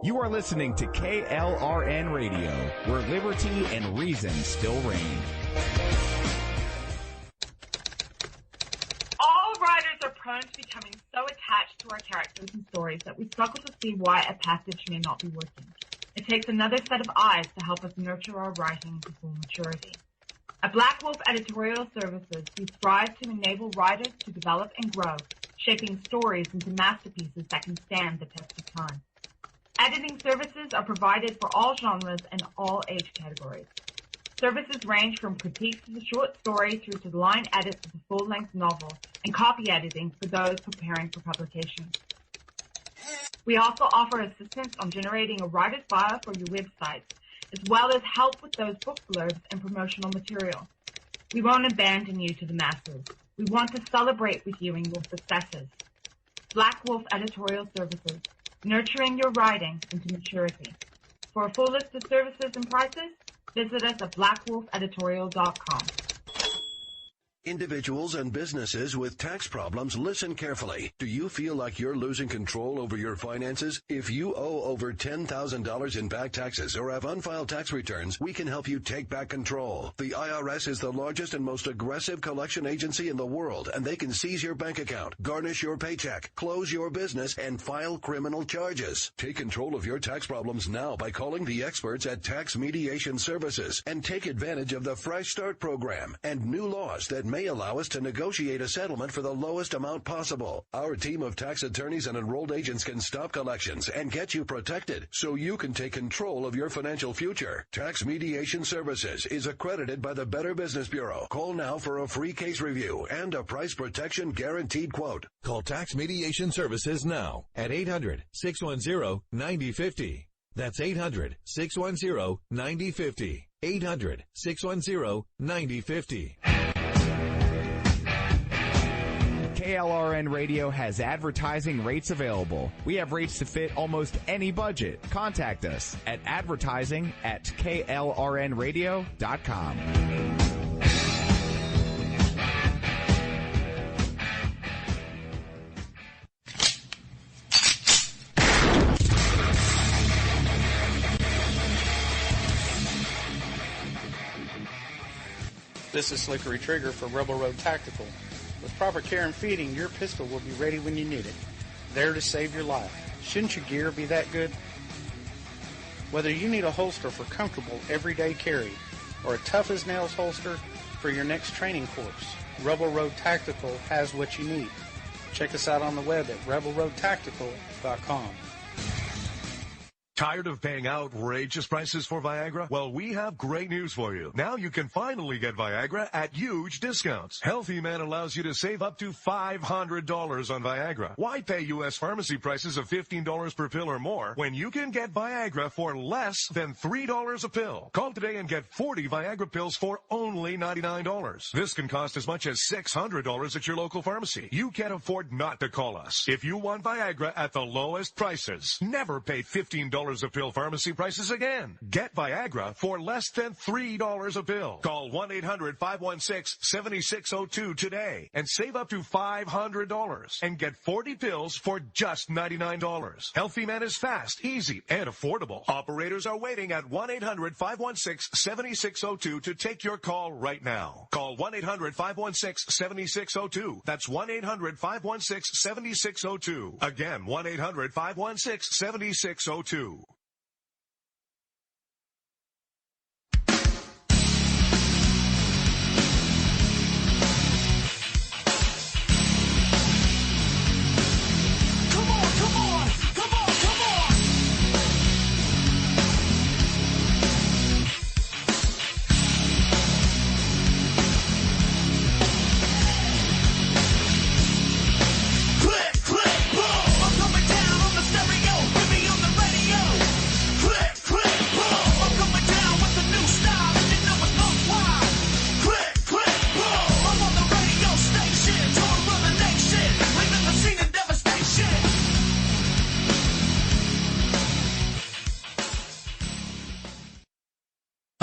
You are listening to KLRN Radio, where liberty and reason still reign. All writers are prone to becoming so attached to our characters and stories that we struggle to see why a passage may not be working. It takes another set of eyes to help us nurture our writing to full maturity. At Black Wolf Editorial Services, we strive to enable writers to develop and grow, shaping stories into masterpieces that can stand the test of time. Editing services are provided for all genres and all age categories. Services range from critiques of the short story through to line edits of the full-length novel and copy editing for those preparing for publication. We also offer assistance on generating a writer's bio for your websites, as well as help with those book blurbs and promotional material. We won't abandon you to the masses. We want to celebrate with you in your successes. Black Wolf Editorial Services, nurturing your writing into maturity. For a full list of services and prices, visit us at blackwolfeditorial.com. Individuals and businesses with tax problems, listen carefully. Do you feel like you're losing control over your finances? If you owe over $10,000 in back taxes or have unfiled tax returns, we can help you take back control. The IRS is the largest and most aggressive collection agency in the world, and they can seize your bank account, garnish your paycheck, close your business, and file criminal charges. Take control of your tax problems now by calling the experts at Tax Mediation Services and take advantage of the Fresh Start program and new laws that may allow us to negotiate a settlement for the lowest amount possible. Our team of tax attorneys and enrolled agents can stop collections and get you protected so you can take control of your financial future. Tax Mediation Services is accredited by the Better Business Bureau. Call now for a free case review and a price protection guaranteed quote. Call Tax Mediation Services now at 800-610-9050. That's 800-610-9050. 800-610-9050. KLRN Radio has advertising rates available. We have rates to fit almost any budget. Contact us at advertising@klrnradio.com. This is Slickery Trigger for Rebel Road Tactical. With proper care and feeding, your pistol will be ready when you need it, there to save your life. Shouldn't your gear be that good? Whether you need a holster for comfortable everyday carry or a tough-as-nails holster for your next training course, Rebel Road Tactical has what you need. Check us out on the web at rebelroadtactical.com. Tired of paying outrageous prices for Viagra? Well, we have great news for you. Now you can finally get Viagra at huge discounts. Healthy Man allows you to save up to $500 on Viagra. Why pay U.S. pharmacy prices of $15 per pill or more when you can get Viagra for less than $3 a pill? Call today and get 40 Viagra pills for only $99. This can cost as much as $600 at your local pharmacy. You can't afford not to call us. If you want Viagra at the lowest prices, never pay $15 a pill pharmacy prices again. Get Viagra for less than $3 a pill. Call 1-800-516-7602 today and save up to $500 and get 40 pills for just $99. Healthy Man is fast, easy, and affordable. Operators are waiting at 1-800-516-7602 to take your call right now. Call 1-800-516-7602. That's 1-800-516-7602. Again, 1-800-516-7602.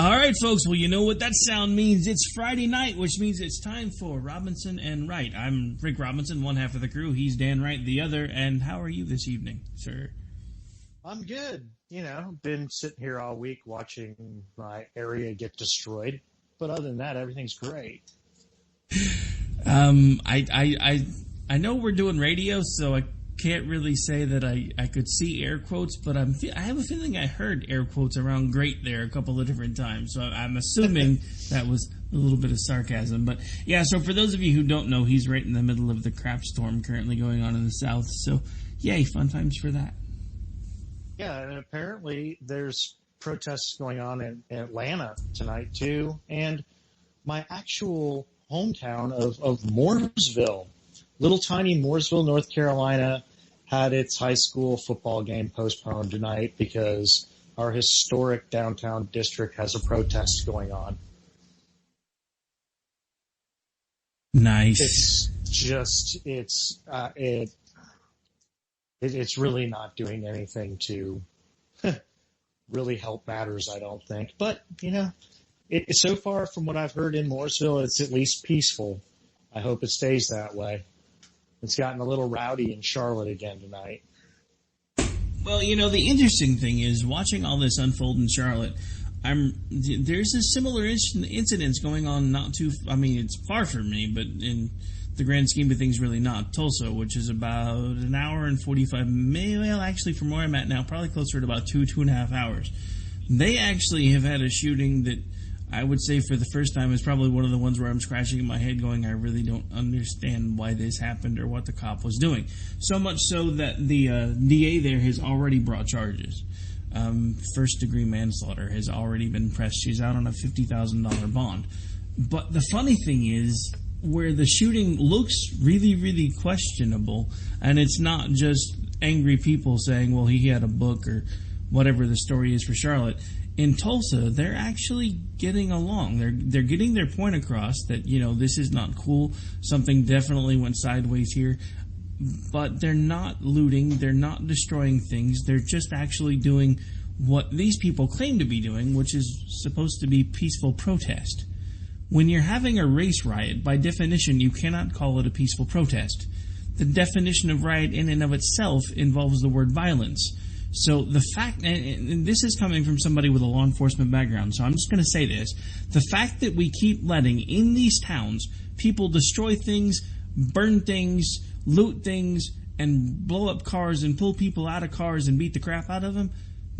All right, folks. Well, you know what that sound means. It's Friday night, which means it's time for Robinson and Wright. I'm Rick Robinson, one half of the crew. He's Dan Wright, the other. And how are you this evening, sir? I'm good. Been sitting here all week watching my area get destroyed. But other than that, everything's great. I know we're doing radio, so I can't really say that I could see air quotes, but I have a feeling I heard air quotes around great there a couple of different times. So I'm assuming that was a little bit of sarcasm. But yeah, so for those of you who don't know, he's right in the middle of the crap storm currently going on in the South. So yay, fun times for that. Yeah, and apparently there's protests going on in Atlanta tonight too, and my actual hometown of Mooresville, little tiny Mooresville, North Carolina, had its high school football game postponed tonight because our historic downtown district has a protest going on. Nice. It's really not doing anything to really help matters, I don't think. But, so far from what I've heard in Mooresville, it's at least peaceful. I hope it stays that way. It's gotten a little rowdy in Charlotte again tonight. Well, the interesting thing is watching all this unfold in Charlotte. There's a similar incidents going on it's far from me, but in the grand scheme of things, really not. Tulsa, which is about an hour and 45 minutes. Well, actually, from where I'm at now, probably closer to about 2.5 hours. They actually have had a shooting that I would say for the first time is probably one of the ones where I'm scratching my head going, I really don't understand why this happened or what the cop was doing. So much so that the DA there has already brought charges. First-degree manslaughter has already been pressed. She's out on a $50,000 bond. But the funny thing is, where the shooting looks really, really questionable, and it's not just angry people saying, well, he had a book or whatever the story is for Charlotte. In Tulsa, they're actually getting along. They're getting their point across that, this is not cool. Something definitely went sideways here. But they're not looting. They're not destroying things. They're just actually doing what these people claim to be doing, which is supposed to be peaceful protest. When you're having a race riot, by definition, you cannot call it a peaceful protest. The definition of riot in and of itself involves the word violence. So the fact, and this is coming from somebody with a law enforcement background, so I'm just going to say this. The fact that we keep letting, in these towns, people destroy things, burn things, loot things, and blow up cars and pull people out of cars and beat the crap out of them,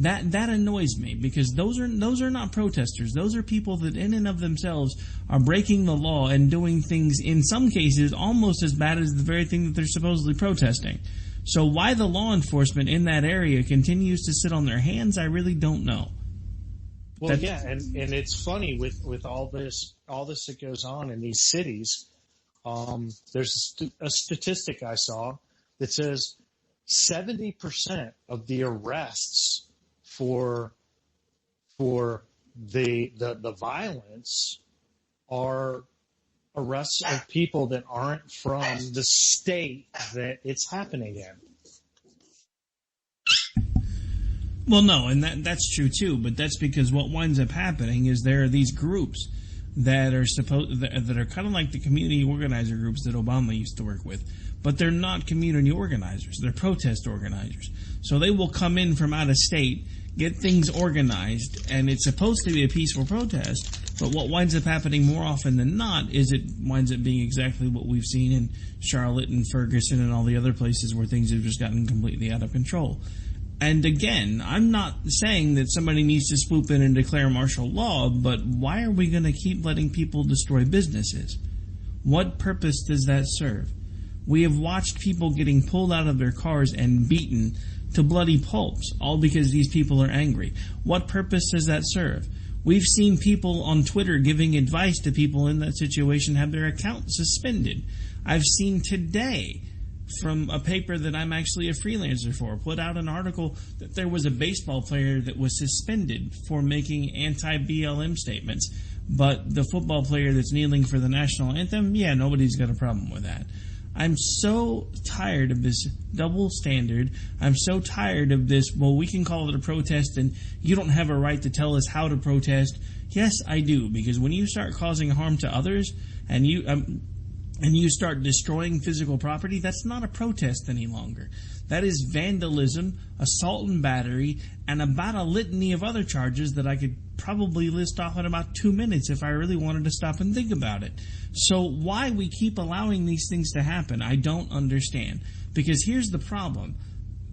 that annoys me, because those are not protesters. Those are people that in and of themselves are breaking the law and doing things, in some cases, almost as bad as the very thing that they're supposedly protesting. So why the law enforcement in that area continues to sit on their hands, I really don't know. Well, yeah, and it's funny with all this that goes on in these cities. There's a statistic I saw that says 70% of the arrests for the violence are arrests of people that aren't from the state that it's happening in. Well, no, and that's true too, but that's because what winds up happening is there are these groups that are that are kind of like the community organizer groups that Obama used to work with, but they're not community organizers, they're protest organizers. So they will come in from out of state, get things organized, and it's supposed to be a peaceful protest, but what winds up happening more often than not is it winds up being exactly what we've seen in Charlotte and Ferguson and all the other places where things have just gotten completely out of control. And again, I'm not saying that somebody needs to swoop in and declare martial law, but why are we going to keep letting people destroy businesses? What purpose does that serve? We have watched people getting pulled out of their cars and beaten to bloody pulps, all because these people are angry. What purpose does that serve? We've seen people on Twitter giving advice to people in that situation have their account suspended. I've seen today from a paper that I'm actually a freelancer for, put out an article that there was a baseball player that was suspended for making anti-BLM statements, but the football player that's kneeling for the national anthem, yeah, nobody's got a problem with that. I'm so tired of this double standard. I'm so tired of this, well, we can call it a protest and you don't have a right to tell us how to protest. Yes, I do, because when you start causing harm to others and and you start destroying physical property, that's not a protest any longer. That is vandalism, assault and battery, and about a litany of other charges that I could probably list off in about 2 minutes if I really wanted to stop and think about it. So why we keep allowing these things to happen, I don't understand. Because here's the problem.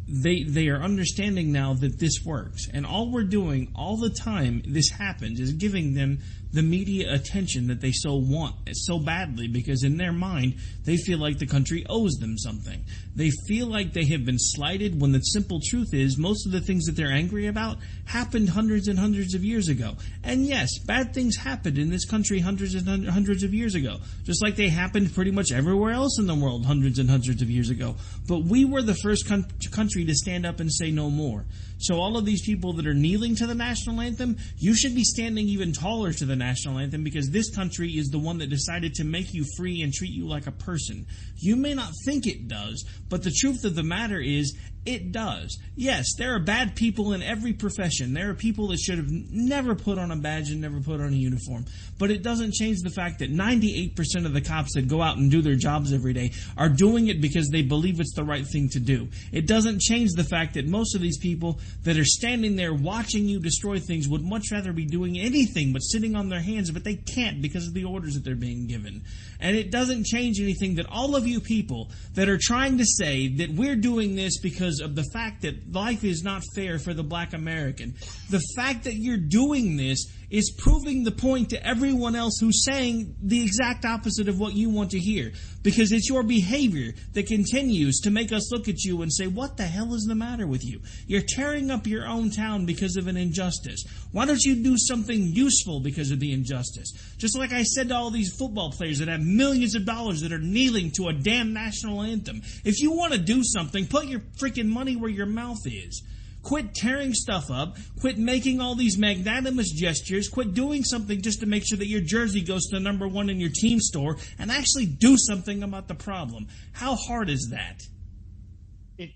They are understanding now that this works. And all we're doing all the time this happens is giving them the media attention that they so want so badly, because in their mind they feel like the country owes them something. They feel like they have been slighted, when the simple truth is most of the things that they're angry about happened hundreds and hundreds of years ago. And yes, bad things happened in this country hundreds and hundreds of years ago, just like they happened pretty much everywhere else in the world hundreds and hundreds of years ago. But we were the first country to stand up and say no more. So all of these people that are kneeling to the national anthem, you should be standing even taller to the national anthem, because this country is the one that decided to make you free and treat you like a person. You may not think it does, but the truth of the matter is it does. Yes, there are bad people in every profession. There are people that should have never put on a badge and never put on a uniform. But it doesn't change the fact that 98% of the cops that go out and do their jobs every day are doing it because they believe it's the right thing to do. It doesn't change the fact that most of these people that are standing there watching you destroy things would much rather be doing anything but sitting on their hands, but they can't because of the orders that they're being given. And it doesn't change anything that all of you people that are trying to say that we're doing this because of the fact that life is not fair for the black American. The fact that you're doing this is proving the point to everyone else who's saying the exact opposite of what you want to hear. Because it's your behavior that continues to make us look at you and say, what the hell is the matter with you? You're tearing up your own town because of an injustice. Why don't you do something useful because of the injustice? Just like I said to all these football players that have millions of dollars that are kneeling to a damn national anthem. If you want to do something, put your freaking money where your mouth is. Quit tearing stuff up. Quit making all these magnanimous gestures. Quit doing something just to make sure that your jersey goes to number one in your team store, and actually do something about the problem. How hard is that?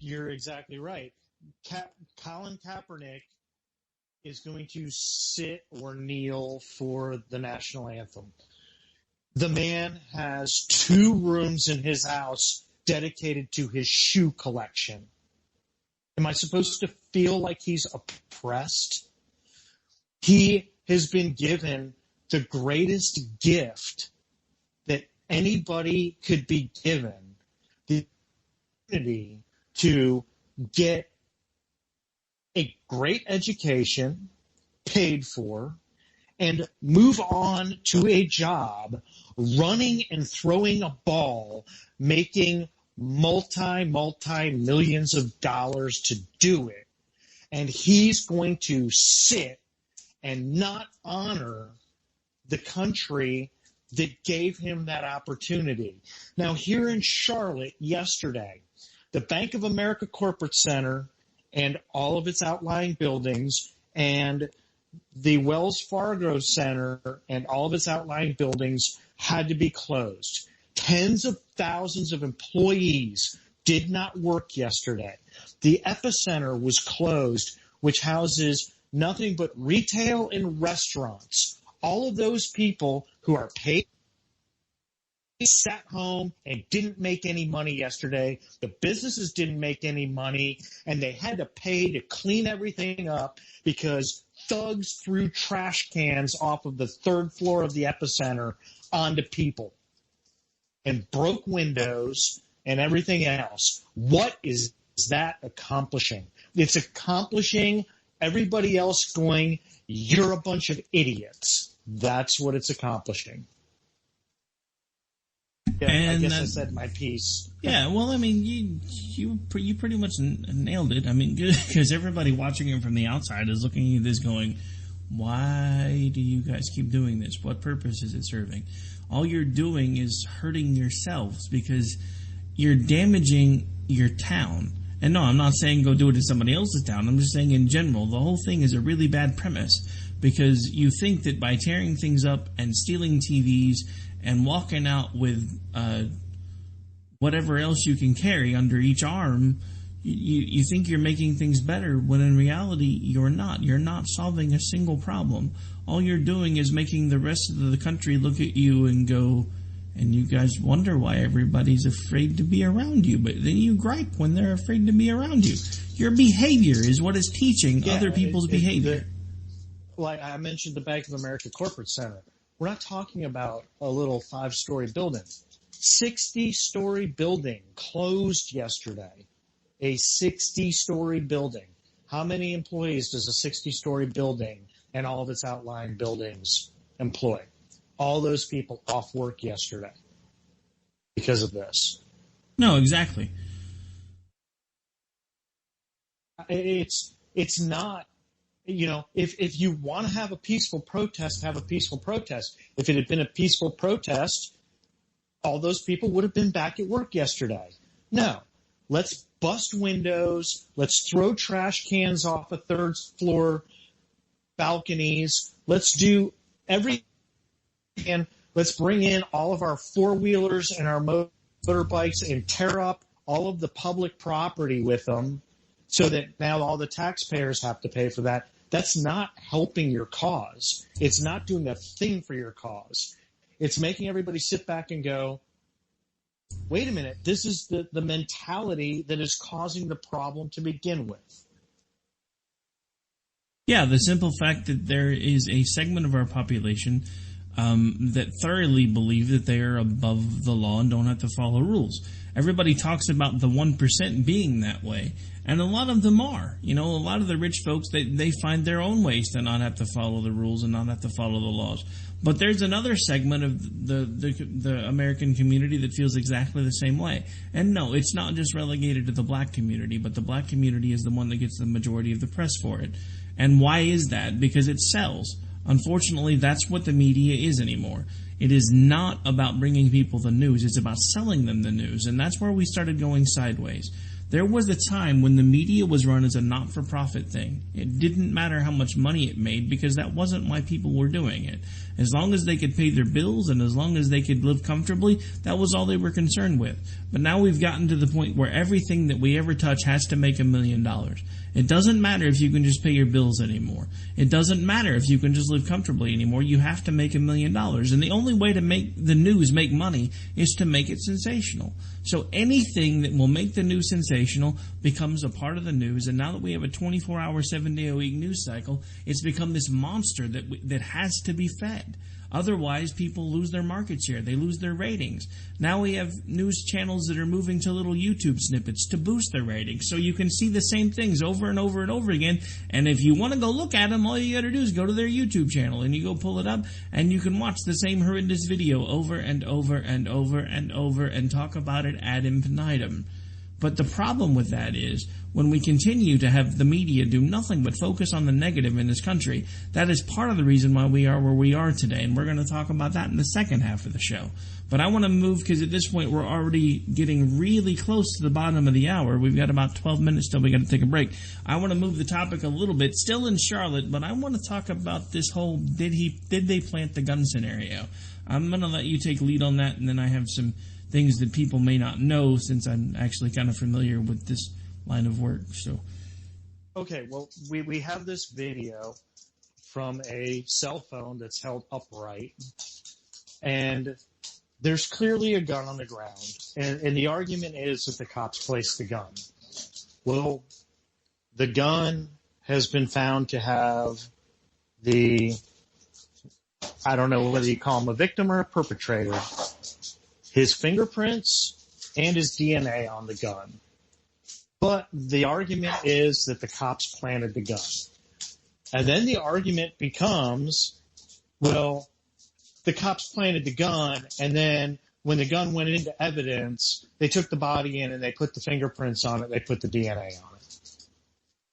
You're exactly right. Colin Kaepernick is going to sit or kneel for the national anthem. The man has 2 rooms in his house dedicated to his shoe collection. Am I supposed to feel like he's oppressed? He has been given the greatest gift that anybody could be given, the opportunity to get a great education paid for and move on to a job running and throwing a ball, making multi-millions of dollars to do it. And he's going to sit and not honor the country that gave him that opportunity. Now, here in Charlotte yesterday, the Bank of America Corporate Center and all of its outlying buildings, and the Wells Fargo Center and all of its outlying buildings had to be closed. Tens of thousands of employees did not work yesterday. The Epicenter was closed, which houses nothing but retail and restaurants. All of those people who are paid sat home and didn't make any money yesterday. The businesses didn't make any money, and they had to pay to clean everything up because thugs threw trash cans off of the 3rd floor of the Epicenter onto people and broke windows and everything else. What is that accomplishing? It's accomplishing everybody else going, you're a bunch of idiots. That's what it's accomplishing. Yeah, and I guess I said my piece. Yeah, well, I mean, you pretty much nailed it. I mean, because everybody watching it from the outside is looking at this going, why do you guys keep doing this? What purpose is it serving? All you're doing is hurting yourselves because you're damaging your town. And no, I'm not saying go do it in somebody else's town. I'm just saying in general, the whole thing is a really bad premise because you think that by tearing things up and stealing TVs and walking out with whatever else you can carry under each arm, you think you're making things better when in reality you're not. You're not solving a single problem. All you're doing is making the rest of the country look at you and go, And you guys wonder why everybody's afraid to be around you, but then you gripe when they're afraid to be around you. Your behavior is what is teaching other people's behavior. Like I mentioned, the Bank of America Corporate Center. We're not talking about a little 5-story building. 60-story building closed yesterday. A 60-story building. How many employees does a 60-story building and all of its outlying buildings employ? All those people off work yesterday because of this. No, exactly. It's not, if you want to have a peaceful protest, have a peaceful protest. If it had been a peaceful protest, all those people would have been back at work yesterday. No, let's bust windows. Let's throw trash cans off of third floor balconies. Let's do everything. And let's bring in all of our four-wheelers and our motorbikes and tear up all of the public property with them so that now all the taxpayers have to pay for that. That's not helping your cause. It's not doing a thing for your cause. It's making everybody sit back and go, wait a minute, this is the mentality that is causing the problem to begin with. Yeah, the simple fact that there is a segment of our population that thoroughly believe that they are above the law and don't have to follow rules. Everybody talks about the 1% being that way, and a lot of them are. A lot of the rich folks, they find their own ways to not have to follow the rules and not have to follow the laws. But there's another segment of the American community that feels exactly the same way. And no, it's not just relegated to the black community, but the black community is the one that gets the majority of the press for it. And why is that? Because it sells. Unfortunately, that's what the media is anymore. It is not about bringing people the news. It's about selling them the news. And that's where we started going sideways. There was a time when the media was run as a not-for-profit thing. It didn't matter how much money it made because that wasn't why people were doing it. As long as they could pay their bills and as long as they could live comfortably, that was all they were concerned with. But now we've gotten to the point where everything that we ever touch has to make $1 million. It doesn't matter if you can just pay your bills anymore. It doesn't matter if you can just live comfortably anymore. You have to make $1 million. And the only way to make the news make money is to make it sensational. So anything that will make the news sensational becomes a part of the news. And now that we have a 24-hour, 7-day-a-week news cycle, it's become this monster that has to be fed. Otherwise, people lose their market share. They lose their ratings. Now we have news channels that are moving to little YouTube snippets to boost their ratings. So you can see the same things over and over and over again. And if you want to go look at them, all you got to do is go to their YouTube channel and you go pull it up and you can watch the same horrendous video over and over and over and over and talk about it ad infinitum. But the problem with that is when we continue to have the media do nothing but focus on the negative in this country, that is part of the reason why we are where we are today. And we're going to talk about that in the second half of the show. But I want to move because at this point we're already getting really close to the bottom of the hour. We've got about 12 minutes till we got to take a break. I want to move the topic a little bit, still in Charlotte, but I want to talk about this whole did they plant the gun scenario. I'm going to let you take lead on that, and then I have some things that people may not know since I'm actually kind of familiar with this line of work. So, okay, well, we have this video from a cell phone that's held upright, and there's clearly a gun on the ground, and the argument is that the cops placed the gun. Well, the gun has been found to have I don't know whether you call him a victim or a perpetrator, his fingerprints and his DNA on the gun. But the argument is that the cops planted the gun. And then the argument becomes, well, the cops planted the gun, and then when the gun went into evidence, they took the body in and they put the fingerprints on it, they put the DNA on it.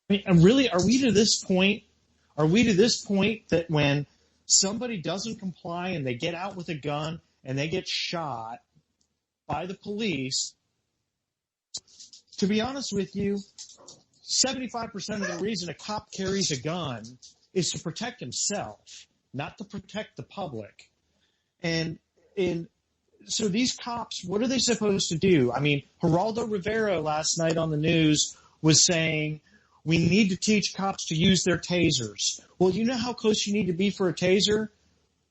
I mean, and really, are we to this point that when somebody doesn't comply and they get out with a gun and they get shot by the police, to be honest with you, 75% of the reason a cop carries a gun is to protect himself, not to protect the public. And so these cops, what are they supposed to do? I mean, Geraldo Rivera last night on the news was saying, we need to teach cops to use their tasers. Well, you know how close you need to be for a taser?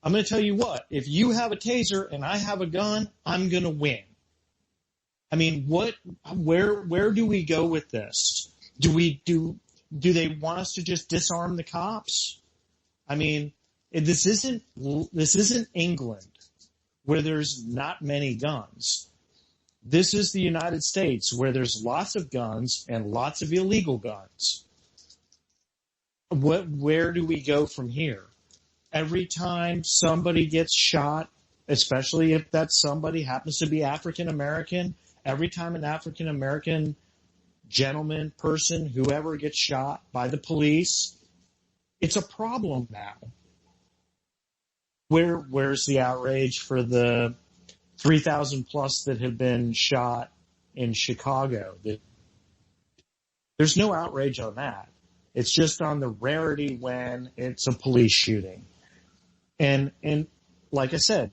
I'm going to tell you what, if you have a taser and I have a gun, I'm going to win. I mean, where do we go with this? Do they want us to just disarm the cops? I mean, this isn't England where there's not many guns. This is the United States where there's lots of guns and lots of illegal guns. Where do we go from here? Every time somebody gets shot, especially if that somebody happens to be African American, every time an African American gentleman, person, whoever gets shot by the police, it's a problem now. Where's the outrage for the 3,000 plus that have been shot in Chicago? There's no outrage on that. It's just on the rarity when it's a police shooting. And like I said,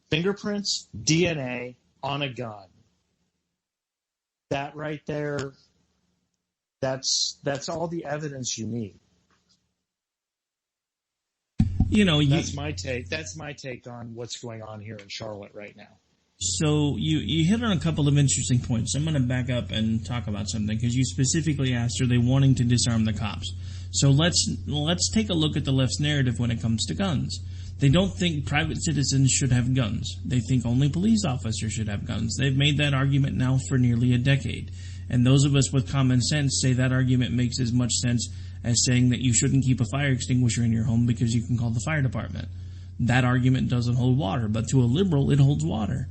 fingerprints, DNA on a gun. That right there, that's all the evidence you need. That's my take. That's my take on what's going on here in Charlotte right now. So you hit on a couple of interesting points. I'm going to back up and talk about something because you specifically asked, are they wanting to disarm the cops? So let's take a look at the left's narrative when it comes to guns. They don't think private citizens should have guns. They think only police officers should have guns. They've made that argument now for nearly a decade. And those of us with common sense say that argument makes as much sense as saying that you shouldn't keep a fire extinguisher in your home because you can call the fire department. That argument doesn't hold water, but to a liberal, it holds water.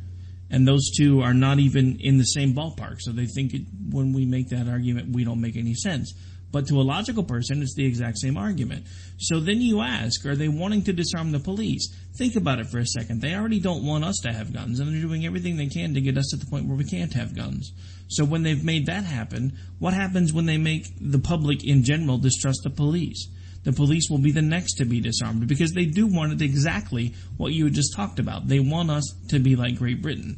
And those two are not even in the same ballpark. So they think when we make that argument, we don't make any sense. But to a logical person, it's the exact same argument. So then you ask, are they wanting to disarm the police? Think about it for a second. They already don't want us to have guns, and they're doing everything they can to get us to the point where we can't have guns. So when they've made that happen, what happens when they make the public in general distrust the police? The police will be the next to be disarmed because they do want it exactly what you just talked about. They want us to be like Great Britain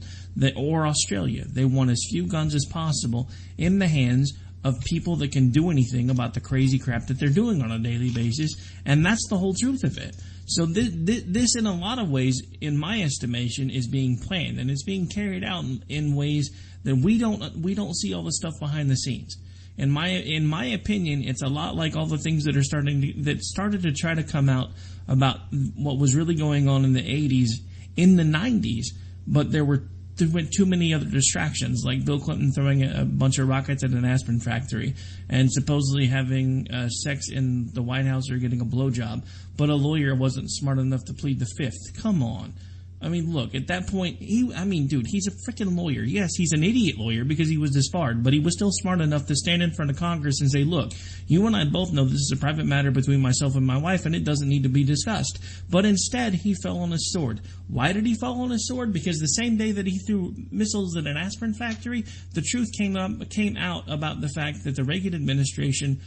or Australia. They want as few guns as possible in the hands of people that can do anything about the crazy crap that they're doing on a daily basis, and that's the whole truth of it. So this in a lot of ways, in my estimation, is being planned, and it's being carried out in ways that we don't see all the stuff behind the scenes. In my opinion, it's a lot like all the things that started to try to come out about what was really going on in the 80s, in the 90s, but there were too many other distractions, like Bill Clinton throwing a bunch of rockets at an aspirin factory and supposedly having sex in the White House or getting a blowjob, but a lawyer wasn't smart enough to plead the fifth. Come on. I mean, look, at that point, he's a freaking lawyer. Yes, he's an idiot lawyer because he was disbarred, but he was still smart enough to stand in front of Congress and say, look, you and I both know this is a private matter between myself and my wife, and it doesn't need to be discussed. But instead, he fell on his sword. Why did he fall on his sword? Because the same day that he threw missiles at an aspirin factory, the truth came out about the fact that the Reagan administration,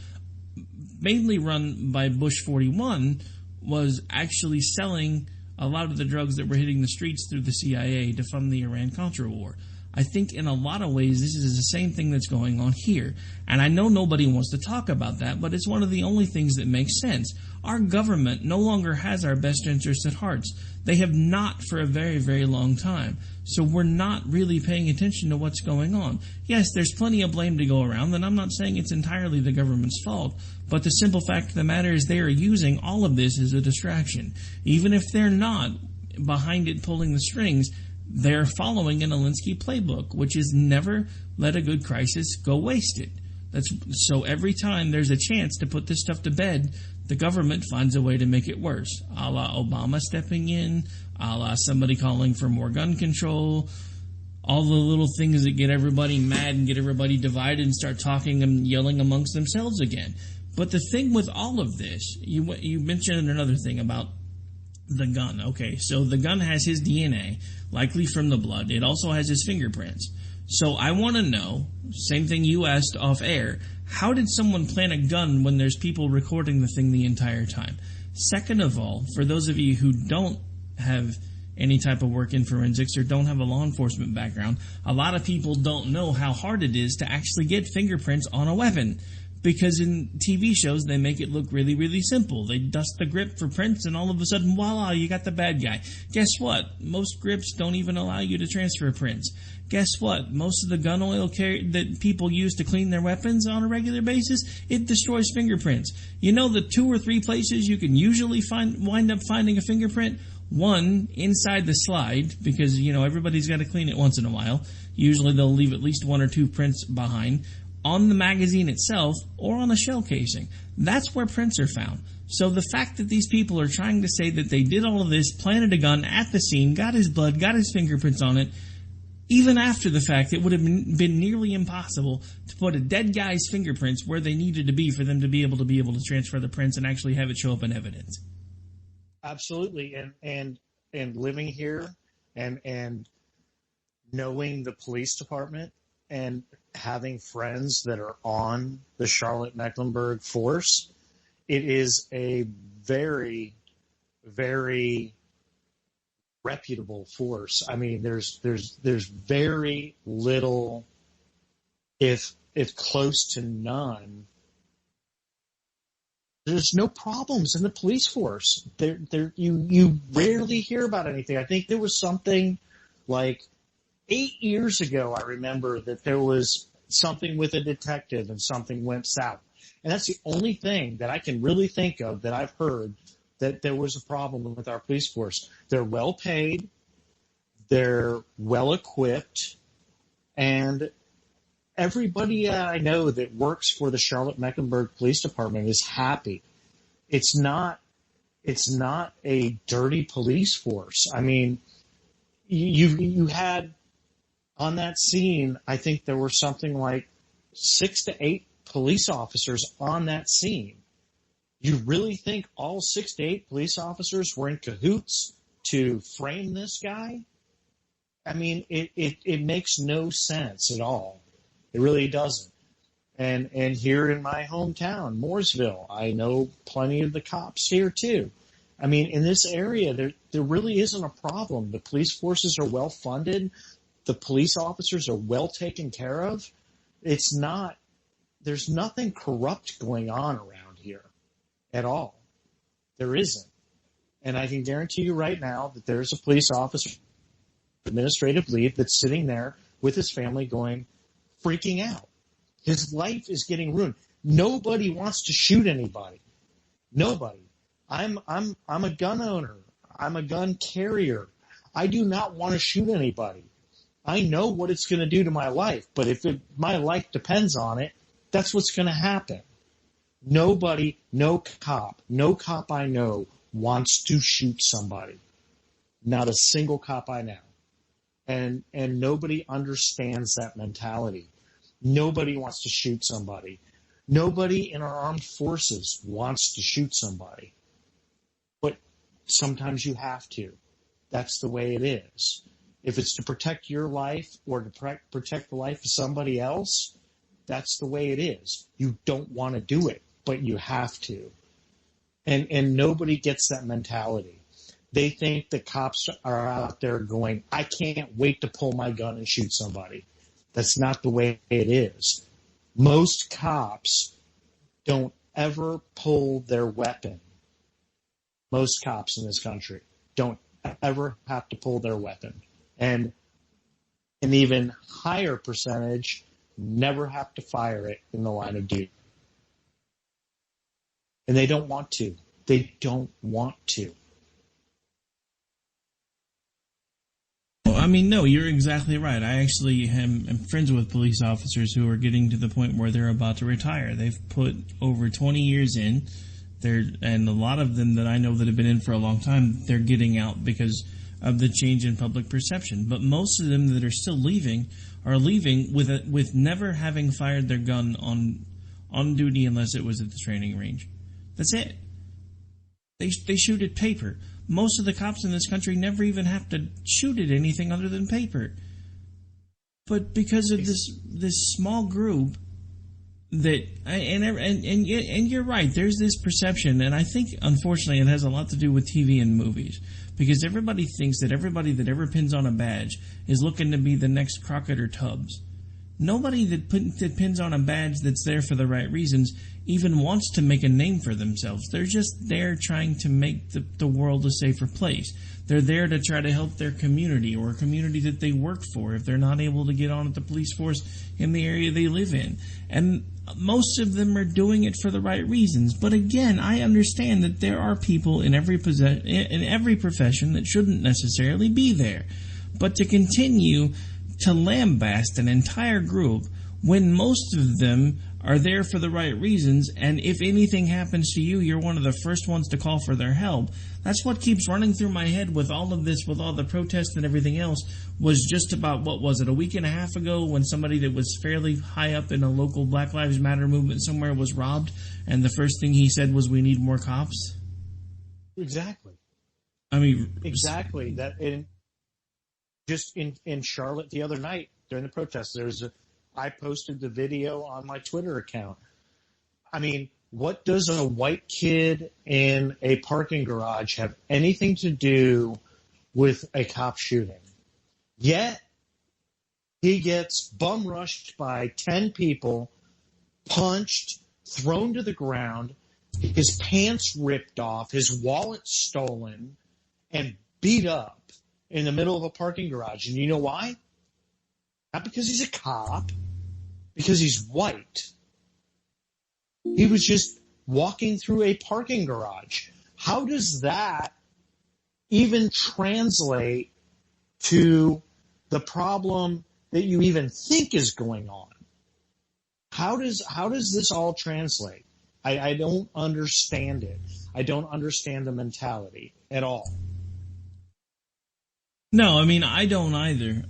mainly run by Bush 41, was actually selling a lot of the drugs that were hitting the streets through the CIA to fund the Iran-Contra war. I think in a lot of ways this is the same thing that's going on here. And I know nobody wants to talk about that, but it's one of the only things that makes sense. Our government no longer has our best interests at heart. They have not for a very, very long time. So we're not really paying attention to what's going on. Yes, there's plenty of blame to go around, and I'm not saying it's entirely the government's fault. But the simple fact of the matter is they are using all of this as a distraction. Even if they're not behind it pulling the strings, they're following an Alinsky playbook, which is never let a good crisis go wasted. So every time there's a chance to put this stuff to bed, the government finds a way to make it worse. A la Obama stepping in, a la somebody calling for more gun control, all the little things that get everybody mad and get everybody divided and start talking and yelling amongst themselves again. But the thing with all of this, you mentioned another thing about the gun. Okay, so the gun has his DNA, likely from the blood. It also has his fingerprints. So I want to know, same thing you asked off air, how did someone plant a gun when there's people recording the thing the entire time? Second of all, for those of you who don't have any type of work in forensics or don't have a law enforcement background, a lot of people don't know how hard it is to actually get fingerprints on a weapon. Because in TV shows, they make it look really, really simple. They dust the grip for prints, and all of a sudden, voila, you got the bad guy. Guess what? Most grips don't even allow you to transfer prints. Guess what? Most of the gun oil that people use to clean their weapons on a regular basis, it destroys fingerprints. You know the 2 or 3 places you can usually wind up finding a fingerprint? One, inside the slide, because, everybody's got to clean it once in a while. Usually they'll leave at least 1 or 2 prints behind. On the magazine itself, or on a shell casing. That's where prints are found. So the fact that these people are trying to say that they did all of this, planted a gun at the scene, got his blood, got his fingerprints on it, even after the fact, it would have been nearly impossible to put a dead guy's fingerprints where they needed to be for them to be able to transfer the prints and actually have it show up in evidence. Absolutely. And living here and knowing the police department and having friends that are on the Charlotte-Mecklenburg force, it is a very, very reputable force. I mean, there's very little, if close to none. There's no problems in the police force. You rarely hear about anything. I think there was something like 8 years ago, I remember that there was something with a detective and something went south. And that's the only thing that I can really think of that I've heard that there was a problem with our police force. They're well paid, they're well equipped, and everybody I know that works for the Charlotte-Mecklenburg Police Department is happy. It's not a dirty police force. I mean, you had on that scene, I think there were something like 6 to 8 police officers on that scene. You really think all 6 to 8 police officers were in cahoots to frame this guy? I mean, it makes no sense at all. It really doesn't. And here in my hometown, Mooresville, I know plenty of the cops here too. I mean, in this area, there really isn't a problem. The police forces are well funded. The police officers are well taken care of. There's nothing corrupt going on around here at all. There isn't. And I can guarantee you right now that there's a police officer, administrative leave, that's sitting there with his family going, freaking out. His life is getting ruined. Nobody wants to shoot anybody. Nobody. I'm a gun owner. I'm a gun carrier. I do not want to shoot anybody. I know what it's going to do to my life, but if my life depends on it, that's what's going to happen. Nobody, no cop I know wants to shoot somebody. Not a single cop I know. And nobody understands that mentality. Nobody wants to shoot somebody. Nobody in our armed forces wants to shoot somebody. But sometimes you have to. That's the way it is. If it's to protect your life or to protect the life of somebody else, that's the way it is. You don't want to do it, but you have to. And nobody gets that mentality. They think the cops are out there going, I can't wait to pull my gun and shoot somebody. That's not the way it is. Most cops don't ever pull their weapon. Most cops in this country don't ever have to pull their weapon. And an even higher percentage never have to fire it in the line of duty. And they don't want to. They don't want to. I mean, no, you're exactly right. I actually am friends with police officers who are getting to the point where they're about to retire. They've put over 20 years in. And a lot of them that I know that have been in for a long time, they're getting out because of the change in public perception. But most of them that are still leaving are leaving with never having fired their gun on duty unless it was at the training range. That's it. They shoot at paper. Most of the cops in this country never even have to shoot at anything other than paper. But because of this small group that and you're right, there's this perception, and I think unfortunately it has a lot to do with TV and movies, because everybody thinks that everybody that ever pins on a badge is looking to be the next Crockett or Tubbs. nobody that pins on a badge that's there for the right reasons even wants to make a name for themselves. They're just there trying to make the world a safer place. They're there to try to help their community or a community that they work for if they're not able to get on at the police force in the area they live in. And most of them are doing it for the right reasons. But again, I understand that there are people in every profession that shouldn't necessarily be there. But to continue to lambaste an entire group when most of them are there for the right reasons, and if anything happens to you, you're one of the first ones to call for their help. That's what keeps running through my head with all of this, with all the protests and everything else, was just about, what was it, a week and a half ago when somebody that was fairly high up in a local Black Lives Matter movement somewhere was robbed, and the first thing he said was, we need more cops? Exactly. I mean... Exactly. That just in Charlotte the other night during the protests, I posted the video on my Twitter account. I mean, what does a white kid in a parking garage have anything to do with a cop shooting? Yet, he gets bum rushed by 10 people, punched, thrown to the ground, his pants ripped off, his wallet stolen, and beat up in the middle of a parking garage. And you know why? Not because he's a cop, because he's white. He was just walking through a parking garage. How does that even translate to the problem that you even think is going on? How does this all translate? I don't understand it. I don't understand the mentality at all. No, I mean, I don't either.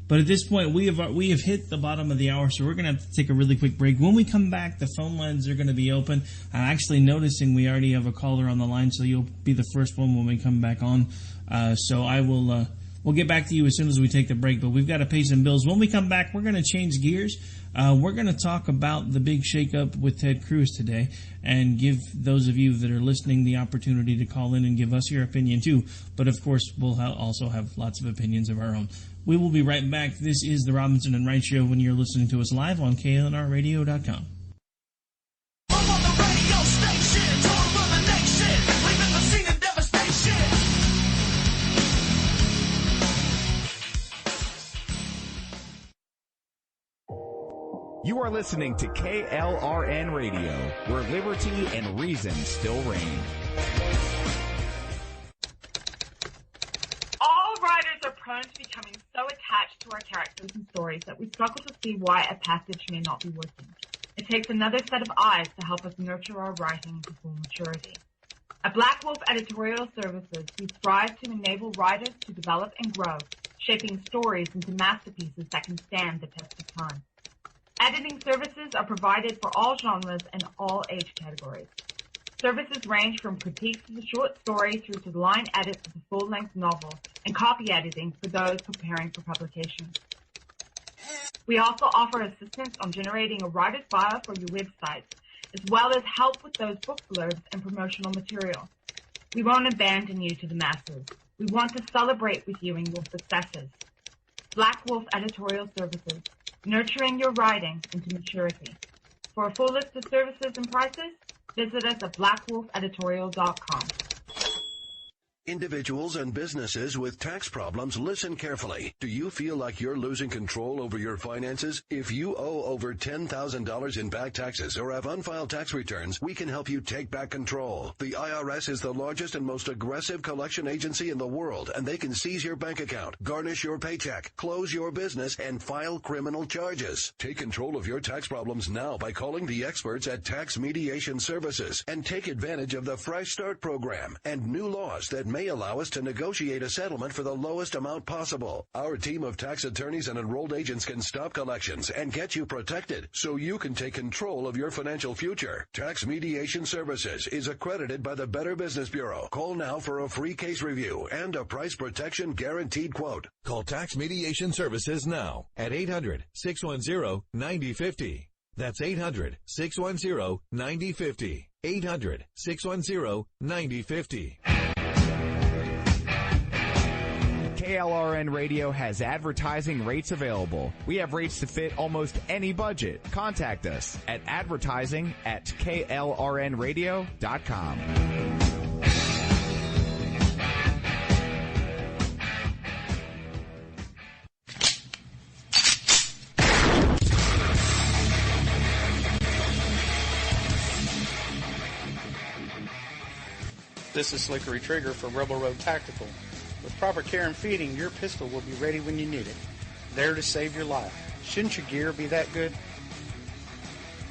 But at this point, we have hit the bottom of the hour, so we're going to have to take a really quick break. When we come back, the phone lines are going to be open. I'm actually noticing we already have a caller on the line, so you'll be the first one when we come back on. So I will we'll get back to you as soon as we take the break, but we've got to pay some bills. When we come back, we're going to change gears. We're going to talk about the big shakeup with Ted Cruz today and give those of you that are listening the opportunity to call in and give us your opinion too. But of course, we'll also have lots of opinions of our own. We will be right back. This is the Robinson and Wright Show when you're listening to us live on KLNRradio.com. You are listening to KLRN Radio, where liberty and reason still reign. All writers are prone to becoming so attached to our characters and stories that we struggle to see why a passage may not be working. It takes another set of eyes to help us nurture our writing to full maturity. At Black Wolf Editorial Services, we strive to enable writers to develop and grow, shaping stories into masterpieces that can stand the test of time. Editing services are provided for all genres and all age categories. Services range from critiques of the short story through to the line edits of the full-length novel and copy editing for those preparing for publication. We also offer assistance on generating a writer's bio for your websites, as well as help with those book blurbs and promotional material. We won't abandon you to the masses. We want to celebrate with you in your successes. Black Wolf Editorial Services, nurturing your writing into maturity. For a full list of services and prices, visit us at blackwolfeditorial.com. Individuals and businesses with tax problems, listen carefully. Do you feel like you're losing control over your finances? If you owe over $10,000 in back taxes or have unfiled tax returns, we can help you take back control. The IRS is the largest and most aggressive collection agency in the world, and they can seize your bank account, garnish your paycheck, close your business, and file criminal charges. Take control of your tax problems now by calling the experts at Tax Mediation Services and take advantage of the Fresh Start program and new laws that may allow us to negotiate a settlement for the lowest amount possible. Our team of tax attorneys and enrolled agents can stop collections and get you protected so you can take control of your financial future. Tax Mediation Services is accredited by the Better Business Bureau. Call now for a free case review and a price protection guaranteed quote. Call Tax Mediation Services now at 800-610-9050. That's 800-610-9050. 800-610-9050. KLRN Radio has advertising rates available. We have rates to fit almost any budget. Contact us at advertising@klrnradio.com. This is Slickery Trigger for Rebel Road Tactical. With proper care and feeding, your pistol will be ready when you need it. There to save your life. Shouldn't your gear be that good?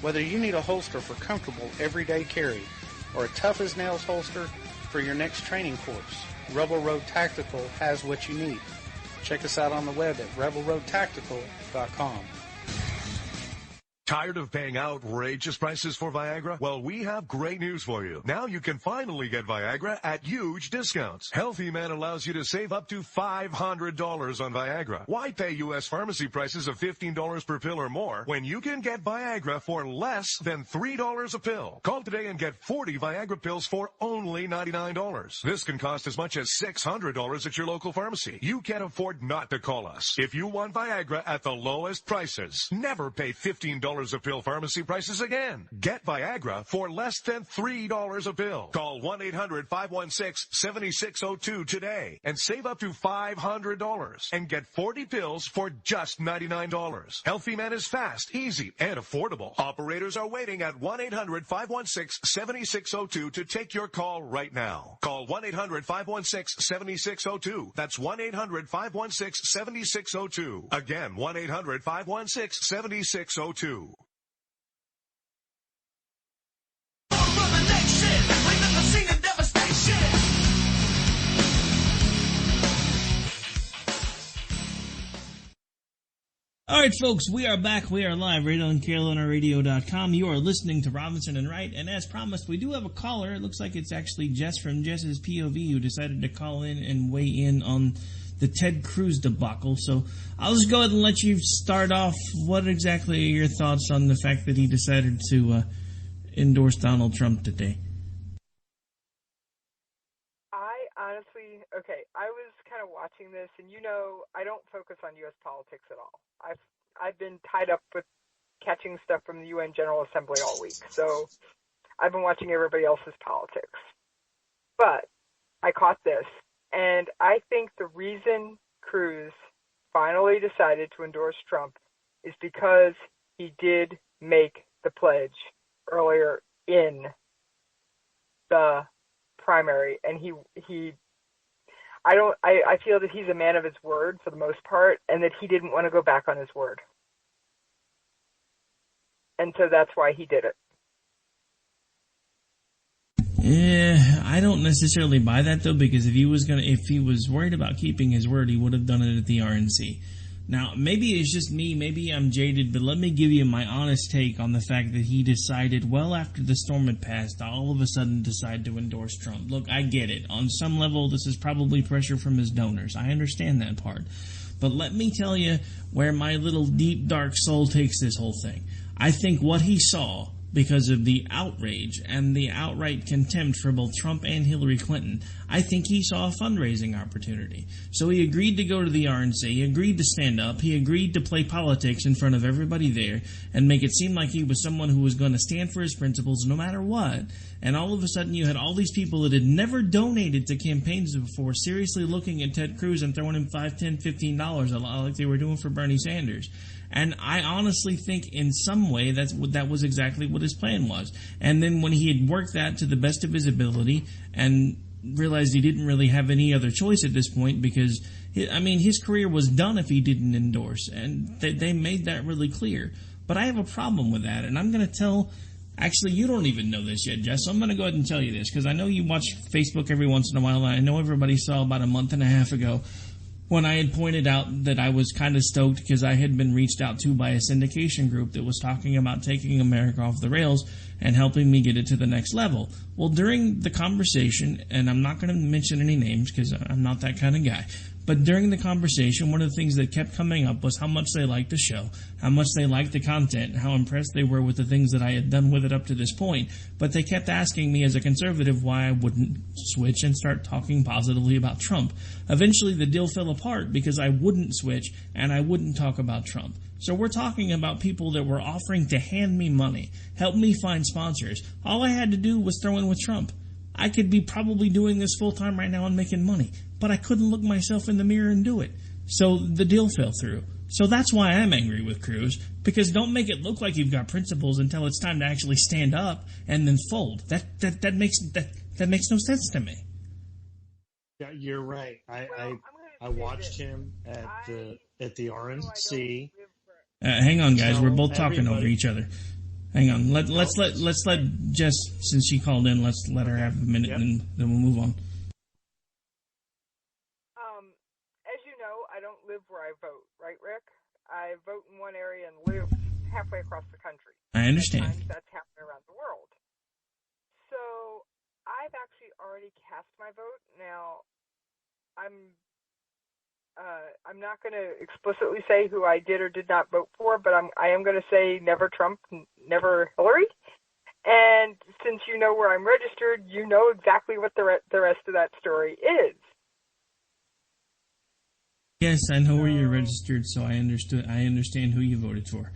Whether you need a holster for comfortable everyday carry or a tough-as-nails holster for your next training course, Rebel Road Tactical has what you need. Check us out on the web at rebelroadtactical.com. Tired of paying outrageous prices for Viagra? Well, we have great news for you. Now you can finally get Viagra at huge discounts. Healthy Man allows you to save up to $500 on Viagra. Why pay U.S. pharmacy prices of $15 per pill or more when you can get Viagra for less than $3 a pill? Call today and get 40 Viagra pills for only $99. This can cost as much as $600 at your local pharmacy. You can't afford not to call us. If you want Viagra at the lowest prices, never pay $15 a pill pharmacy prices again. Get Viagra for less than $3 a pill. Call 1-800-516-7602 today and save up to $500 and get 40 pills for just $99. Healthy Man is fast, easy, and affordable. Operators are waiting at 1-800-516-7602 to take your call right now. Call 1-800-516-7602. That's 1-800-516-7602. Again, 1-800-516-7602. All right, folks, we are back. We are live right on KLRNradio.com. You are listening to Robinson and Wright, and as promised, we do have a caller. It looks like it's actually Jess from Jess's POV who decided to call in and weigh in on the Ted Cruz debacle. So I'll just go ahead and let you start off. What exactly are your thoughts on the fact that he decided to endorse Donald Trump today? I was kind of watching this, and I don't focus on U.S. politics at all. I've been tied up with catching stuff from the UN General Assembly all week, so I've been watching everybody else's politics. But I caught this, and I think the reason Cruz finally decided to endorse Trump is because he did make the pledge earlier in the primary, and I feel that he's a man of his word for the most part, and that he didn't want to go back on his word. And so that's why he did it. Yeah, I don't necessarily buy that though, because if he was worried about keeping his word, he would have done it at the RNC. Now, maybe it's just me, maybe I'm jaded, but let me give you my honest take on the fact that he decided, well after the storm had passed, all of a sudden decide to endorse Trump. Look, I get it. On some level, this is probably pressure from his donors. I understand that part. But let me tell you where my little deep, dark soul takes this whole thing. I think what he saw, because of the outrage and the outright contempt for both Trump and Hillary Clinton, I think he saw a fundraising opportunity. So he agreed to go to the RNC, he agreed to stand up, he agreed to play politics in front of everybody there and make it seem like he was someone who was going to stand for his principles no matter what. And all of a sudden you had all these people that had never donated to campaigns before seriously looking at Ted Cruz and throwing him $5, $10, $15 a lot like they were doing for Bernie Sanders. And I honestly think in some way that was exactly what his plan was. And then when he had worked that to the best of his ability and realized he didn't really have any other choice at this point because, his career was done if he didn't endorse. And they made that really clear. But I have a problem with that. And I'm going to tell... Actually, you don't even know this yet, Jess, so I'm going to go ahead and tell you this because I know you watch Facebook every once in a while. And I know everybody saw about a month and a half ago when I had pointed out that I was kind of stoked because I had been reached out to by a syndication group that was talking about taking America off the rails and helping me get it to the next level. Well, during the conversation, and I'm not going to mention any names because I'm not that kind of guy, But during the conversation, one of the things that kept coming up was how much they liked the show, how much they liked the content, how impressed they were with the things that I had done with it up to this point. But they kept asking me as a conservative why I wouldn't switch and start talking positively about Trump. Eventually, the deal fell apart because I wouldn't switch and I wouldn't talk about Trump. So we're talking about people that were offering to hand me money, help me find sponsors. All I had to do was throw in with Trump. I could be probably doing this full time right now and making money, but I couldn't look myself in the mirror and do it. So the deal fell through. So that's why I'm angry with Cruz, because don't make it look like you've got principles until it's time to actually stand up and then fold. That makes no sense to me. Yeah, you're right. I watched him at the RNC. Hang on, guys. We're both talking over each other. Hang on. Let's let Jess, since she called in, let's let her have a minute, and then we'll move on. As you know, I don't live where I vote, right, Rick? I vote in one area and live halfway across the country. I understand. Sometimes that's happening around the world. So I've actually already cast my vote. Now, I'm not going to explicitly say who I did or did not vote for, but I am going to say never Trump, never Hillary. And since you know where I'm registered, you know exactly what the rest of that story is. Yes, I know where you're registered, so I understand who you voted for.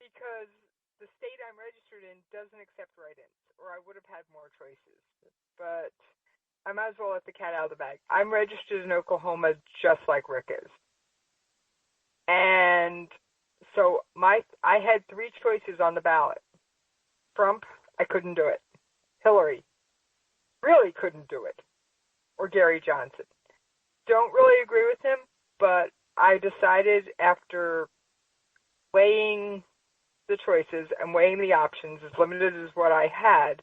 Because the state I'm registered in doesn't accept write-ins, or I would have had more choices. But I might as well let the cat out of the bag. I'm registered in Oklahoma just like Rick is. And so I had 3 choices on the ballot. Trump, I couldn't do it. Hillary, really couldn't do it. Or Gary Johnson. Don't really agree with him, but I decided after weighing the choices and weighing the options, as limited as what I had,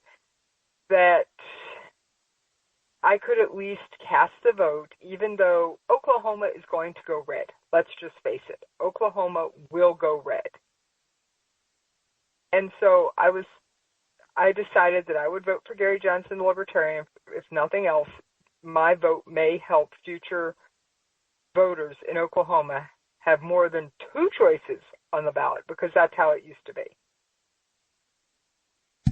that I could at least cast the vote, even though Oklahoma is going to go red. Let's just face it. Oklahoma will go red. And so I decided that I would vote for Gary Johnson, the Libertarian. If nothing else, my vote may help future voters in Oklahoma have more than 2 choices on the ballot, because that's how it used to be.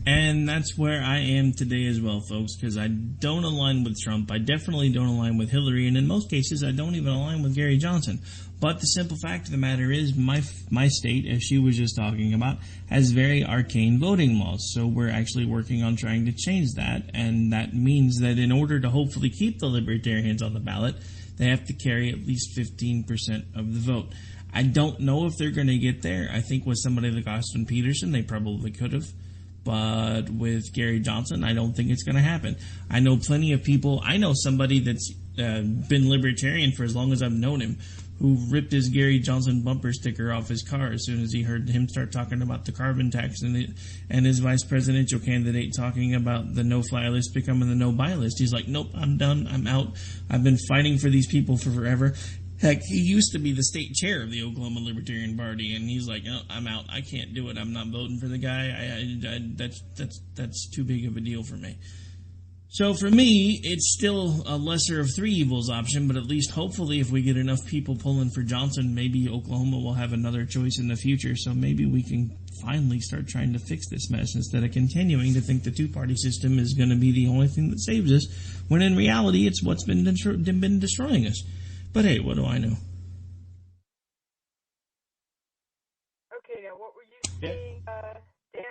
And that's where I am today as well, folks, because I don't align with Trump. I definitely don't align with Hillary, and in most cases, I don't even align with Gary Johnson. But the simple fact of the matter is, my state, as she was just talking about, has very arcane voting laws. So we're actually working on trying to change that, and that means that in order to hopefully keep the Libertarians on the ballot, they have to carry at least 15% of the vote. I don't know if they're going to get there. I think with somebody like Austin Peterson, they probably could have. But with Gary Johnson, I don't think it's going to happen. I know plenty of people. I know somebody that's been libertarian for as long as I've known him, who ripped his Gary Johnson bumper sticker off his car as soon as he heard him start talking about the carbon tax and his vice presidential candidate talking about the no-fly list becoming the no-buy list. He's like, nope, I'm done. I'm out. I've been fighting for these people for forever. Heck, he used to be the state chair of the Oklahoma Libertarian Party, and he's like, oh, I'm out. I can't do it. I'm not voting for the guy. That's too big of a deal for me. So for me, it's still a lesser of 3 evils option, but at least hopefully if we get enough people pulling for Johnson, maybe Oklahoma will have another choice in the future. So maybe we can finally start trying to fix this mess instead of continuing to think the 2-party system is going to be the only thing that saves us, when in reality it's what's been destroying us. But hey, what do I know? Okay, now what were you saying, Dan?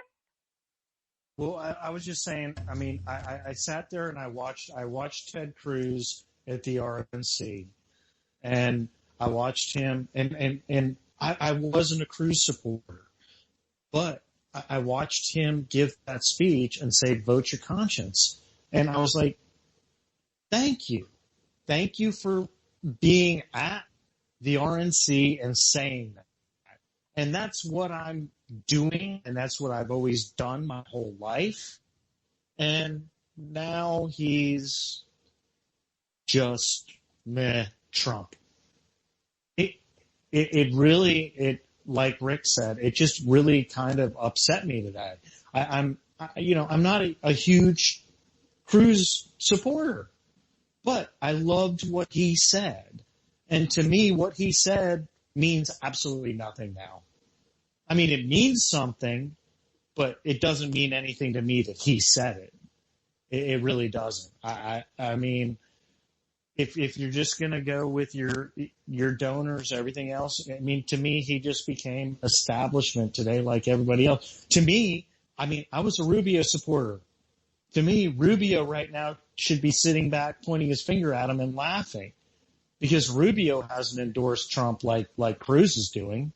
Well, I was just saying, I mean, I sat there and I watched Ted Cruz at the RNC, and I watched him, and I wasn't a Cruz supporter, but I watched him give that speech and say, vote your conscience. And I was like, thank you. Thank you for being at the RNC and saying that. And that's what I'm doing, and that's what I've always done my whole life. And now he's just Trump. It really, like Rick said, it just really kind of upset me today. I'm not a huge Cruz supporter. But I loved what he said. And to me, what he said means absolutely nothing now. I mean, it means something, but it doesn't mean anything to me that he said it. It really doesn't. I mean, if you're just going to go with your donors, everything else, I mean, to me, he just became establishment today like everybody else. To me, I mean, I was a Rubio supporter. To me, Rubio right now should be sitting back, pointing his finger at him and laughing, because Rubio hasn't endorsed Trump like Cruz is doing.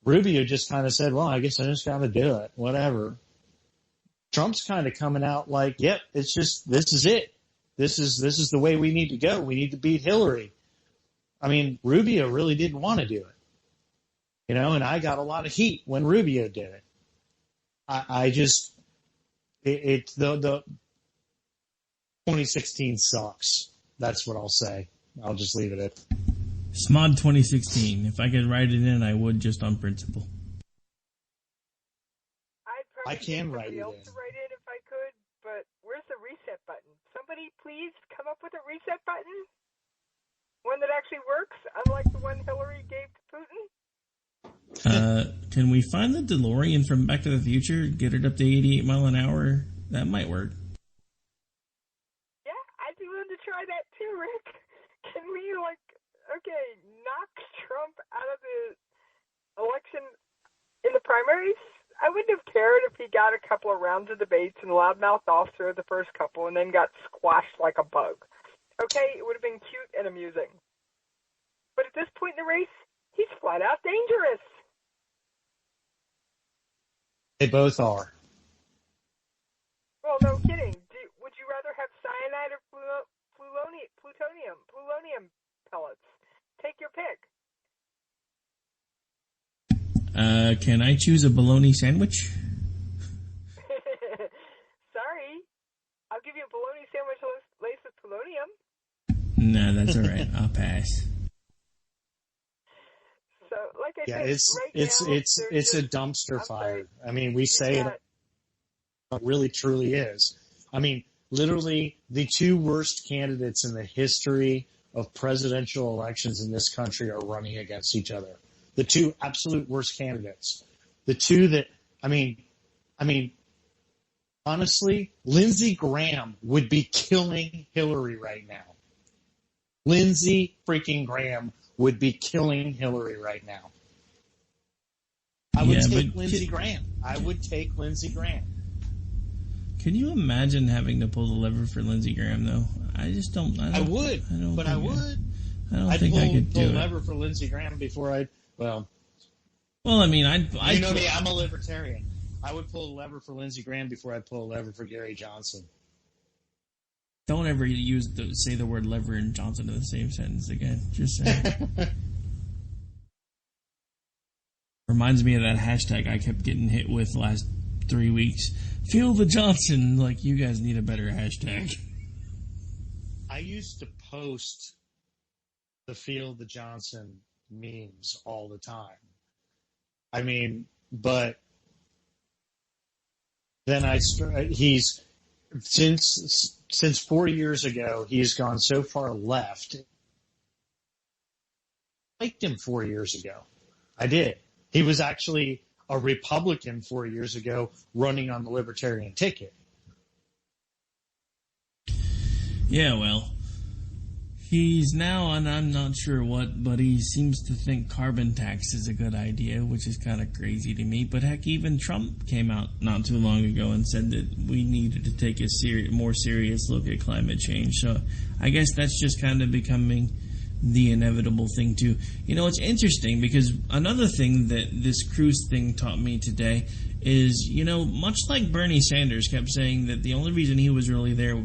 Rubio just kind of said, well, I guess I just got to do it, whatever. Trump's kind of coming out like, yep, it's just, this is it. This is the way we need to go. We need to beat Hillary. I mean, Rubio really didn't want to do it, you know, and I got a lot of heat when Rubio did it. The 2016 sucks. That's what I'll say. I'll just leave it at SMOD 2016. If I could write it in, I would, just on principle. I can write it in. To write it if I could, but where's the reset button? Somebody please come up with a reset button? One that actually works, unlike the one Hillary gave to Putin? Can we find the DeLorean from Back to the Future, get it up to 88 mile an hour? That might work. Yeah, I'd be willing to try that too, Rick. Can we, knock Trump out of the election in the primaries? I wouldn't have cared if he got a couple of rounds of debates and loudmouthed officer the first couple and then got squashed like a bug. Okay, it would have been cute and amusing. But at this point in the race, he's flat out dangerous. They both are. Well, no kidding. Would you rather have cyanide or plutonium pellets? Take your pick. Can I choose a bologna sandwich? Sorry. I'll give you a bologna sandwich laced with polonium. No, that's all right. I'll pass. So, like I said, it's a dumpster fire. I mean, we say it really truly is. I mean, literally the two worst candidates in the history of presidential elections in this country are running against each other. The two absolute worst candidates. The two that, I mean, honestly, Lindsey Graham would be killing Hillary right now. Lindsey freaking Graham would be killing Hillary right now. I would take Lindsey Graham. I would take Lindsey Graham. Can you imagine having to pull the lever for Lindsey Graham, though? I just don't. I would. I don't think I could pull do the lever for Lindsey Graham before I'd. Well, I mean, you know me, I'm a libertarian. I would pull the lever for Lindsey Graham before I'd pull the lever for Gary Johnson. Don't ever say the word lever and Johnson in the same sentence again. Just saying. Reminds me of that hashtag I kept getting hit with last 3 weeks. Feel the Johnson. Like, you guys need a better hashtag. I used to post the Feel the Johnson memes all the time. I mean, but then since 4 years ago, he's gone so far left. I liked him 4 years ago. I did. He was actually a Republican 4 years ago running on the Libertarian ticket. Yeah, well, he's now, and I'm not sure what, but he seems to think carbon tax is a good idea, which is kind of crazy to me. But heck, even Trump came out not too long ago and said that we needed to take a more serious look at climate change. So I guess that's just kind of becoming the inevitable thing too. You know, it's interesting because another thing that this Cruz thing taught me today is, you know, much like Bernie Sanders kept saying that the only reason he was really there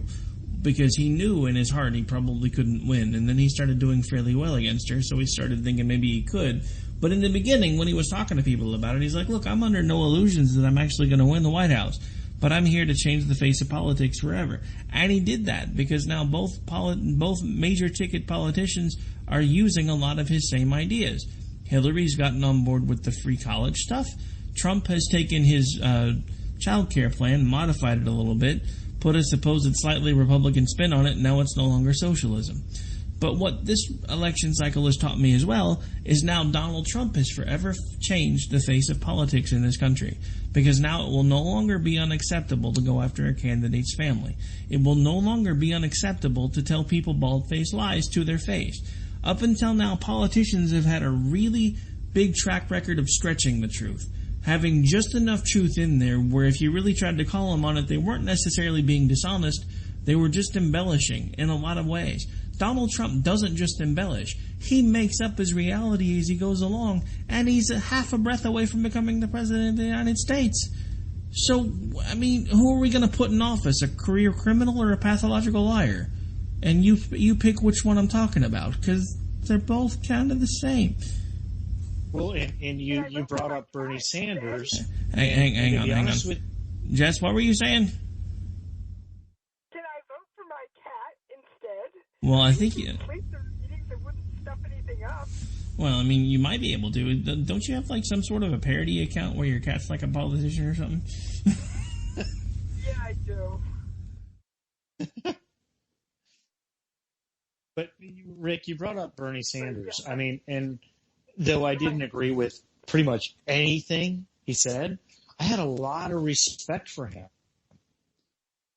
because he knew in his heart he probably couldn't win, and then he started doing fairly well against her, so he started thinking maybe he could. But in the beginning, when he was talking to people about it, he's like, look, I'm under no illusions that I'm actually going to win the White House, but I'm here to change the face of politics forever. And he did that because now both major ticket politicians are using a lot of his same ideas. Hillary's gotten on board with the free college stuff. Trump has taken his child care plan, modified it a little bit, put a supposed slightly Republican spin on it, now it's no longer socialism. But what this election cycle has taught me as well is now Donald Trump has forever changed the face of politics in this country. Because now it will no longer be unacceptable to go after a candidate's family. It will no longer be unacceptable to tell people bald-faced lies to their face. Up until now, politicians have had a really big track record of stretching the truth. Having just enough truth in there where if you really tried to call them on it, they weren't necessarily being dishonest, they were just embellishing in a lot of ways. Donald Trump doesn't just embellish. He makes up his reality as he goes along, and he's a half a breath away from becoming the president of the United States. So, I mean, who are we going to put in office, a career criminal or a pathological liar? And you pick which one I'm talking about, because they're both kind of the same. Well, and you brought up Bernie Sanders. Hang on. Jess, what were you saying? Can I vote for my cat instead? Well, I think you. Place their meetings that wouldn't stuff anything up. Well, I mean, you might be able to. Don't you have like some sort of a parody account where your cat's like a politician or something? Yeah, I do. But Rick, you brought up Bernie Sanders. I mean, and though I didn't agree with pretty much anything he said, I had a lot of respect for him.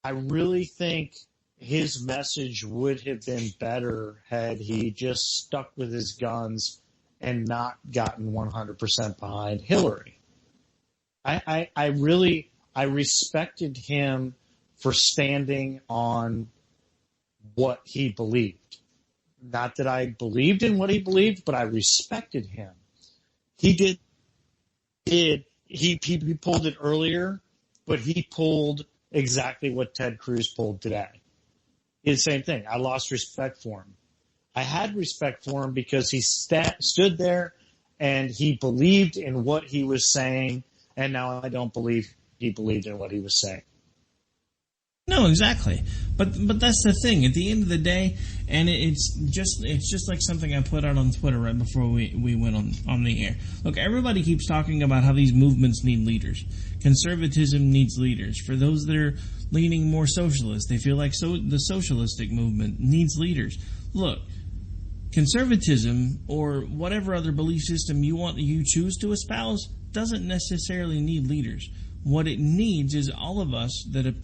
I really think his message would have been better had he just stuck with his guns and not gotten 100% behind Hillary. I respected him for standing on what he believed. Not that I believed in what he believed, but I respected him. He pulled it earlier, but he pulled exactly what Ted Cruz pulled today. It's the same thing. I lost respect for him. I had respect for him because he stood there and he believed in what he was saying, and now I don't believe he believed in what he was saying. No, exactly. But that's the thing. At the end of the day, and it's just like something I put out on Twitter right before we went on the air. Look, everybody keeps talking about how these movements need leaders. Conservatism needs leaders. For those that are leaning more socialist, they feel like the socialistic movement needs leaders. Look, conservatism or whatever other belief system you choose to espouse doesn't necessarily need leaders. What it needs is all of us that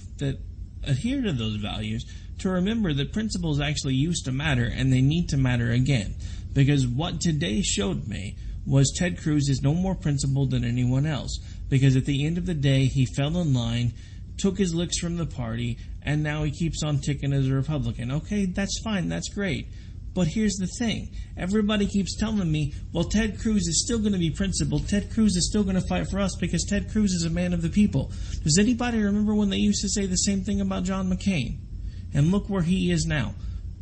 adhere to those values to remember that principles actually used to matter and they need to matter again. Because what today showed me was Ted Cruz is no more principled than anyone else. Because at the end of the day, he fell in line, took his licks from the party, and now he keeps on ticking as a Republican. Okay, that's fine, that's great. But here's the thing. Everybody keeps telling me, well, Ted Cruz is still going to be principled. Ted Cruz is still going to fight for us because Ted Cruz is a man of the people. Does anybody remember when they used to say the same thing about John McCain? And look where he is now.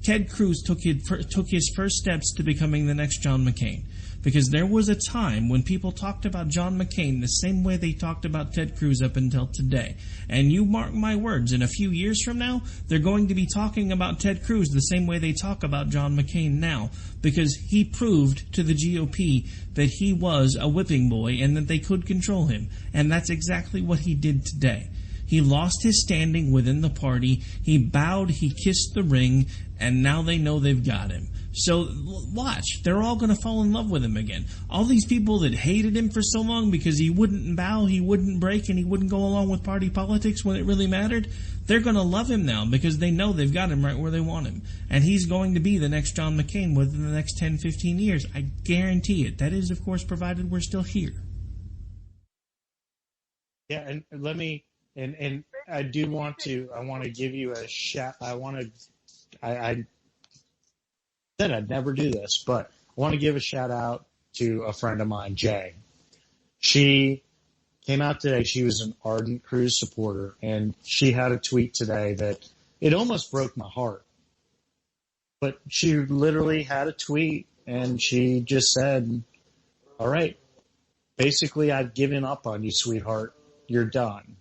Ted Cruz took his first steps to becoming the next John McCain. Because there was a time when people talked about John McCain the same way they talked about Ted Cruz up until today. And you mark my words, in a few years from now, they're going to be talking about Ted Cruz the same way they talk about John McCain now. Because he proved to the GOP that he was a whipping boy and that they could control him. And that's exactly what he did today. He lost his standing within the party, he bowed, he kissed the ring, and now they know they've got him. So watch, they're all going to fall in love with him again. All these people that hated him for so long because he wouldn't bow, he wouldn't break, and he wouldn't go along with party politics when it really mattered, they're going to love him now because they know they've got him right where they want him. And he's going to be the next John McCain within the next 10, 15 years. I guarantee it. That is, of course, provided we're still here. Yeah, and let me... And I do want to, I want to give you a shout. I said I'd never do this, but I want to give a shout out to a friend of mine, Jay. She came out today. She was an ardent Cruz supporter, and she had a tweet today that it almost broke my heart. But she literally had a tweet, and she just said, all right, basically I've given up on you, sweetheart. You're done.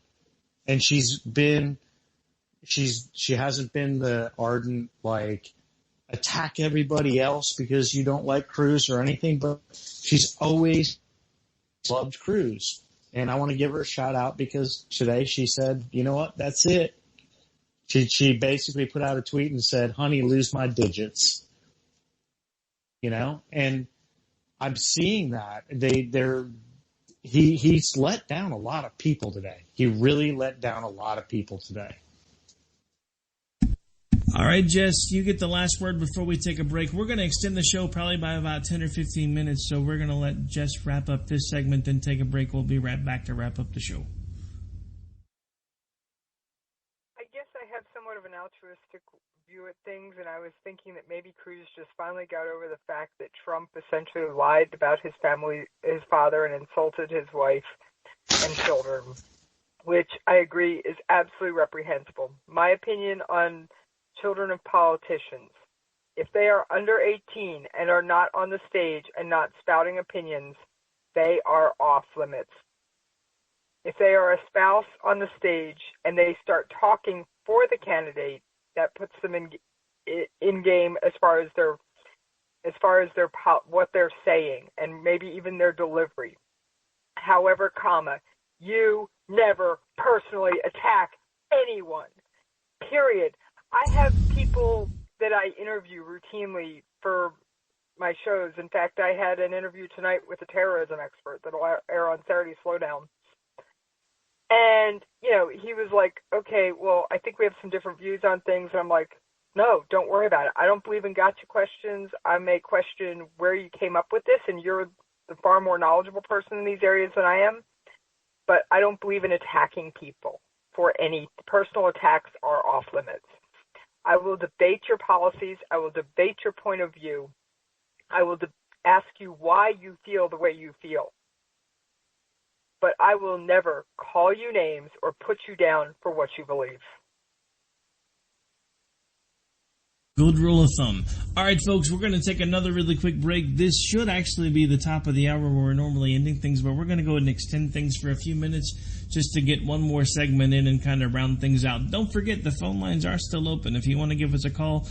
And she hasn't been the ardent, like, attack everybody else because you don't like Cruz or anything, but she's always loved Cruz. And I want to give her a shout out because today she said, you know what, that's it. She basically put out a tweet and said, "Honey, lose my digits." You know, and I'm seeing that he's let down a lot of people today. He really let down a lot of people today. All right, Jess, you get the last word before we take a break. We're going to extend the show probably by about 10 or 15 minutes, so we're going to let Jess wrap up this segment, then take a break. We'll be right back to wrap up the show. I guess I have somewhat of an altruistic view at things, and I was thinking that maybe Cruz just finally got over the fact that Trump essentially lied about his family, his father, and insulted his wife and children, which I agree is absolutely reprehensible. My opinion on children of politicians, if they are under 18 and are not on the stage and not spouting opinions, they are off limits. If they are a spouse on the stage and they start talking for the candidate, that puts them in game as far as what they're saying and maybe even their delivery. However, you never personally attack anyone. Period. I have people that I interview routinely for my shows. In fact, I had an interview tonight with a terrorism expert that'll air on Saturday Slowdown. And, you know, he was like, okay, well, I think we have some different views on things. And I'm like, no, don't worry about it. I don't believe in gotcha questions. I may question where you came up with this, and you're the far more knowledgeable person in these areas than I am. But I don't believe in attacking people for any. Personal attacks are off limits. I will debate your policies. I will debate your point of view. I will ask you why you feel the way you feel. But I will never call you names or put you down for what you believe. Good rule of thumb. All right, folks, we're going to take another really quick break. This should actually be the top of the hour where we're normally ending things, but we're going to go ahead and extend things for a few minutes just to get one more segment in and kind of round things out. Don't forget, the phone lines are still open. If you want to give us a call,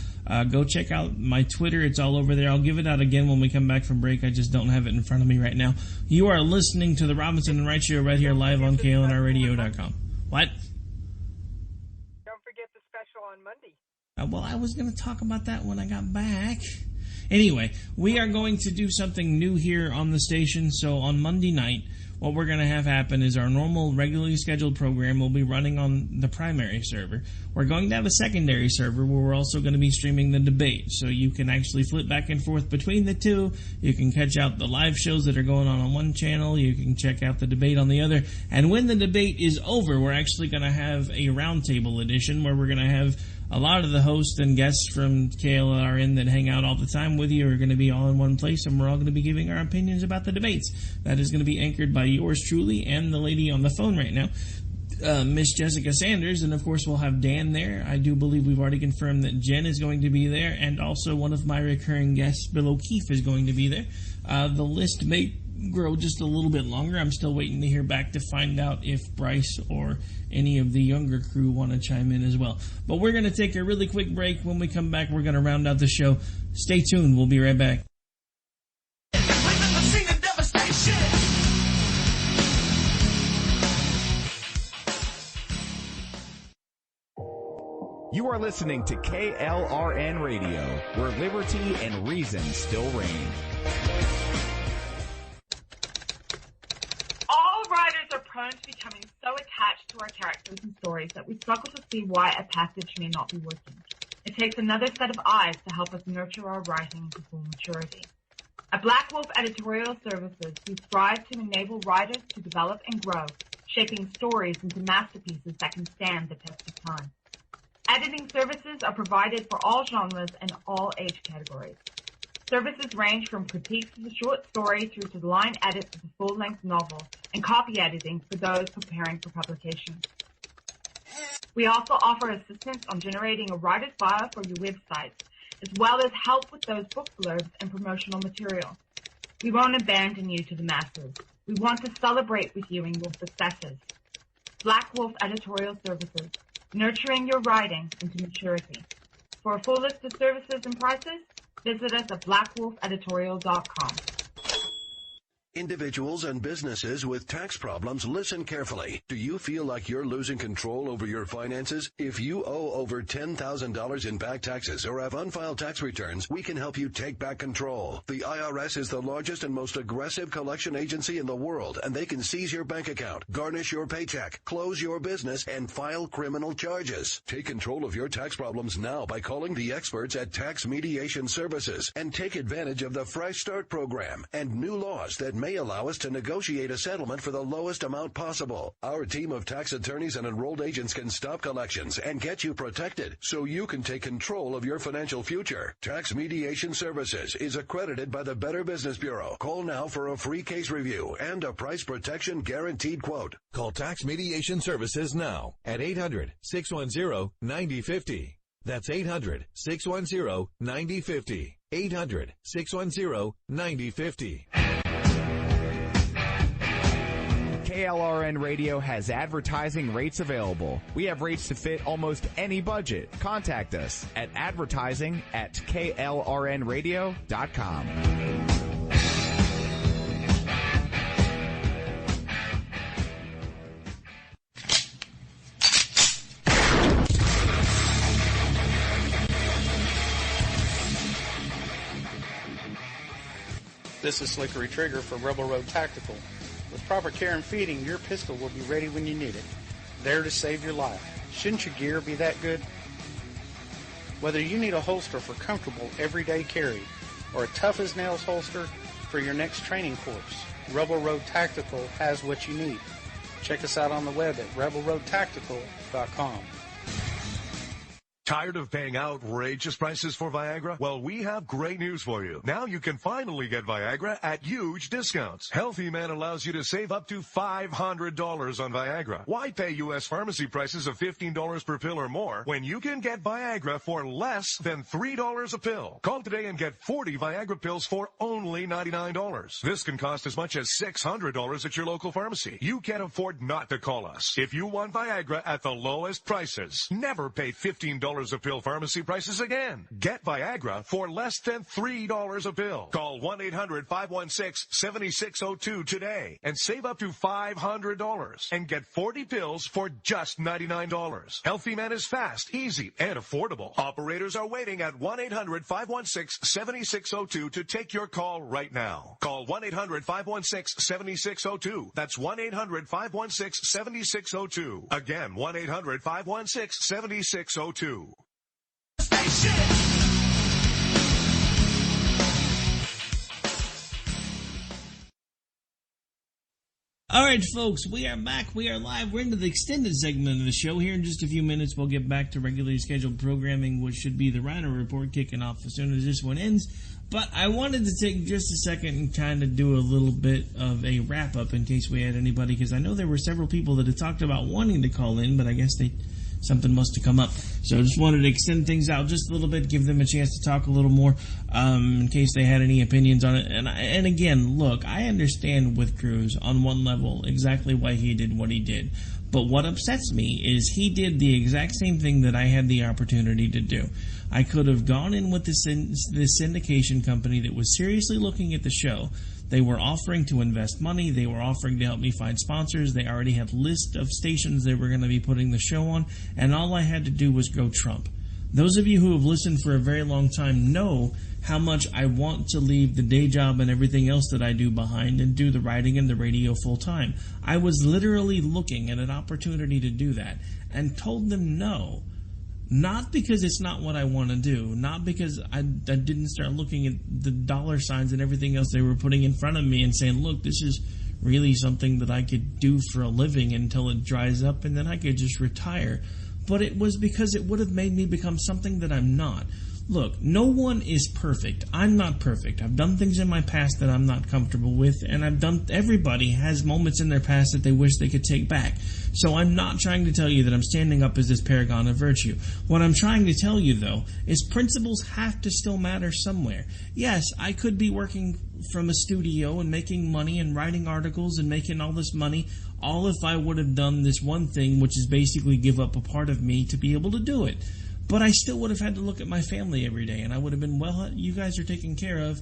go check out my Twitter. It's all over there. I'll give it out again when we come back from break. I just don't have it in front of me right now. You are listening to the Robinson and Wright Show right here live on KLNRradio.com. What? Don't forget the special on Monday. Well, I was going to talk about that when I got back. Anyway, we are going to do something new here on the station. So on Monday night, what we're going to have happen is our normal, regularly scheduled program will be running on the primary server. We're going to have a secondary server where we're also going to be streaming the debate. So you can actually flip back and forth between the two. You can catch out the live shows that are going on one channel. You can check out the debate on the other. And when the debate is over, we're actually going to have a roundtable edition where we're going to have a lot of the hosts and guests from KLRN that hang out all the time with you are going to be all in one place, and we're all going to be giving our opinions about the debates. That is going to be anchored by yours truly and the lady on the phone right now, Miss Jessica Sanders, and of course we'll have Dan there. I do believe we've already confirmed that Jen is going to be there, and also one of my recurring guests, Bill O'Keefe, is going to be there. The list may grow just a little bit longer. I'm still waiting to hear back to find out if Bryce or any of the younger crew want to chime in as well. But we're going to take a really quick break. When we come back, we're going to round out the show. Stay tuned. We'll be right back. You are listening to KLRN Radio, where liberty and reason still reign. All writers are prone to becoming so attached to our characters and stories that we struggle to see why a passage may not be working. It takes another set of eyes to help us nurture our writing to full maturity. At Black Wolf Editorial Services, we strive to enable writers to develop and grow, shaping stories into masterpieces that can stand the test of time. Editing services are provided for all genres and all age categories. Services range from critiques of the short story through to the line edits of the full-length novel and copy editing for those preparing for publication. We also offer assistance on generating a writer's bio for your website, as well as help with those book blurbs and promotional material. We won't abandon you to the masses. We want to celebrate with you in your successes. Black Wolf Editorial Services, nurturing your writing into maturity. For a full list of services and prices, visit us at blackwolfeditorial.com. Individuals and businesses with tax problems, listen carefully. Do you feel like you're losing control over your finances? If you owe over $10,000 in back taxes or have unfiled tax returns, we can help you take back control. The IRS is the largest and most aggressive collection agency in the world, and they can seize your bank account, garnish your paycheck, close your business, and file criminal charges. Take control of your tax problems now by calling the experts at Tax Mediation Services and take advantage of the Fresh Start program and new laws that may allow us to negotiate a settlement for the lowest amount possible. Our team of tax attorneys and enrolled agents can stop collections and get you protected so you can take control of your financial future. Tax Mediation Services is accredited by the Better Business Bureau. Call now for a free case review and a price protection guaranteed quote. Call Tax Mediation Services now at 800-610-9050. That's 800-610-9050. 800-610-9050. KLRN Radio has advertising rates available. We have rates to fit almost any budget. Contact us at advertising@klrnradio.com. This is Slickery Trigger for Rebel Road Tactical. With proper care and feeding, your pistol will be ready when you need it, there to save your life. Shouldn't your gear be that good? Whether you need a holster for comfortable everyday carry or a tough-as-nails holster for your next training course, Rebel Road Tactical has what you need. Check us out on the web at rebelroadtactical.com. Tired of paying outrageous prices for Viagra? Well, we have great news for you. Now you can finally get Viagra at huge discounts. Healthy Man allows you to save up to $500 on Viagra. Why pay U.S. pharmacy prices of $15 per pill or more when you can get Viagra for less than $3 a pill? Call today and get 40 Viagra pills for only $99. This can cost as much as $600 at your local pharmacy. You can't afford not to call us. If you want Viagra at the lowest prices, never pay $15 a pill pharmacy prices again. Get Viagra for less than $3 a pill. Call 1-800-516-7602 today and save up to $500 and get 40 pills for just $99. Healthy Man is fast, easy, and affordable. Operators are waiting at 1-800-516-7602 to take your call right now. Call 1-800-516-7602. That's 1-800-516-7602. Again, 1-800-516-7602. All right, folks, we are back. We are live. We're into the extended segment of the show. Here in just a few minutes, we'll get back to regularly scheduled programming, which should be the Rhino Report kicking off as soon as this one ends. But I wanted to take just a second and kind of do a little bit of a wrap-up in case we had anybody, because I know there were several people that had talked about wanting to call in, but I guess something must have come up. So I just wanted to extend things out just a little bit, give them a chance to talk a little more, in case they had any opinions on it. And again, look, I understand with Cruz on one level exactly why he did what he did. But what upsets me is he did the exact same thing that I had the opportunity to do. I could have gone in with this syndication company that was seriously looking at the show. They were offering to invest money. They were offering to help me find sponsors. They already had a list of stations they were going to be putting the show on, and all I had to do was go Trump. Those of you who have listened for a very long time know how much I want to leave the day job and everything else that I do behind and do the writing and the radio full time. I was literally looking at an opportunity to do that and told them no. Not because it's not what I want to do, not because I didn't start looking at the dollar signs and everything else they were putting in front of me and saying, look, this is really something that I could do for a living until it dries up and then I could just retire. But it was because it would have made me become something that I'm not. Look, no one is perfect. I'm not perfect. I've done things in my past that I'm not comfortable with, and everybody has moments in their past that they wish they could take back. So I'm not trying to tell you that I'm standing up as this paragon of virtue. What I'm trying to tell you, though, is principles have to still matter somewhere. Yes, I could be working from a studio and making money and writing articles and making all this money, all if I would have done this one thing, which is basically give up a part of me to be able to do it. But I still would have had to look at my family every day, and I would have been, well, you guys are taken care of.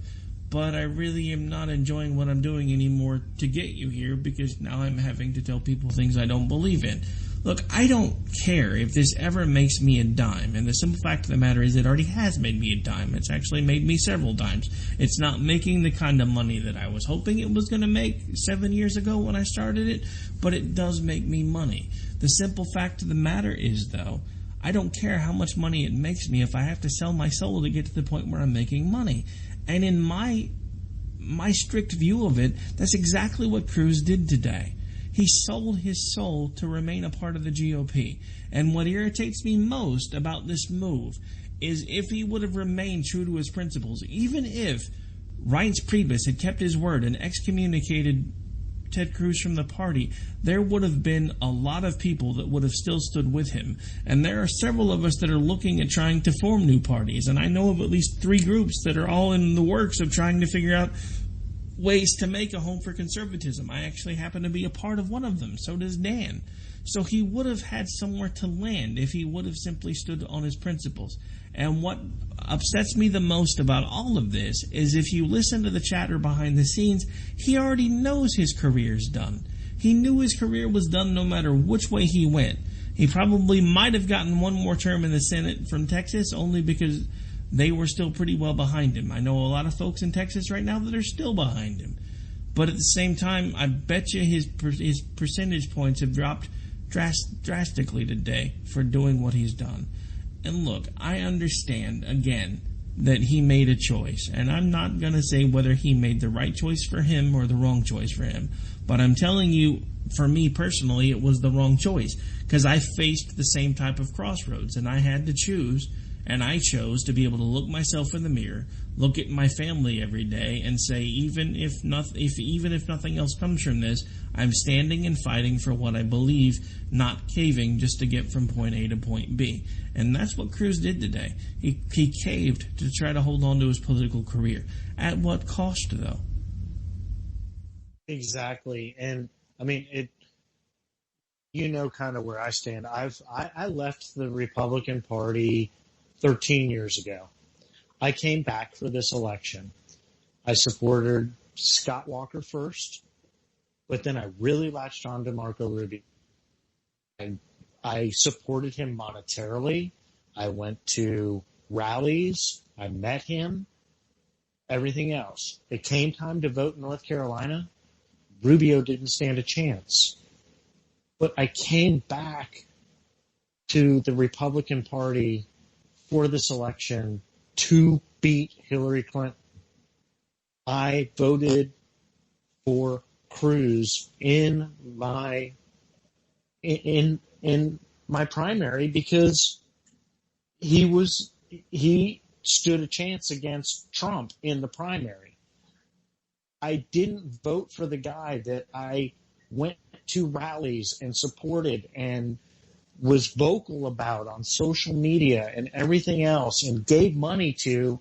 but I really am not enjoying what I'm doing anymore to get you here, because now I'm having to tell people things I don't believe in. Look, I don't care if this ever makes me a dime, and the simple fact of the matter is it already has made me a dime. It's actually made me several dimes. It's not making the kind of money that I was hoping it was going to make 7 years ago when I started it, but it does make me money. The simple fact of the matter is, though, I don't care how much money it makes me if I have to sell my soul to get to the point where I'm making money. And in my strict view of it, that's exactly what Cruz did today. He sold his soul to remain a part of the GOP. And what irritates me most about this move is if he would have remained true to his principles, even if Reince Priebus had kept his word and excommunicated Ted Cruz from the party, there would have been a lot of people that would have still stood with him. And there are several of us that are looking at trying to form new parties. And I know of at least 3 groups that are all in the works of trying to figure out ways to make a home for conservatism. I actually happen to be a part of one of them. So does Dan. So he would have had somewhere to land if he would have simply stood on his principles. And what upsets me the most about all of this is if you listen to the chatter behind the scenes, he already knows his career's done. He knew his career was done no matter which way he went. He probably might have gotten one more term in the Senate from Texas only because they were still pretty well behind him. I know a lot of folks in Texas right now that are still behind him. But at the same time, I bet you his percentage points have dropped drastically today for doing what he's done. And look, I understand, again, that he made a choice. And I'm not going to say whether he made the right choice for him or the wrong choice for him. But I'm telling you, for me personally, it was the wrong choice. Because I faced the same type of crossroads. And I had to choose. And I chose to be able to look myself in the mirror, look at my family every day, and say, even if nothing else comes from this, I'm standing and fighting for what I believe, not caving just to get from point A to point B. And that's what Cruz did today. He caved to try to hold on to his political career. At what cost, though? Exactly. And, I mean, you know kind of where I stand. I left the Republican Party 13 years ago. I came back for this election. I supported Scott Walker first, but then I really latched on to Marco Rubio. I supported him monetarily. I went to rallies. I met him. Everything else. It came time to vote in North Carolina. Rubio didn't stand a chance. But I came back to the Republican Party for this election to beat Hillary Clinton. I voted for Cruz in my primary because he stood a chance against Trump in the primary. I didn't vote for the guy that I went to rallies and supported and was vocal about on social media and everything else and gave money to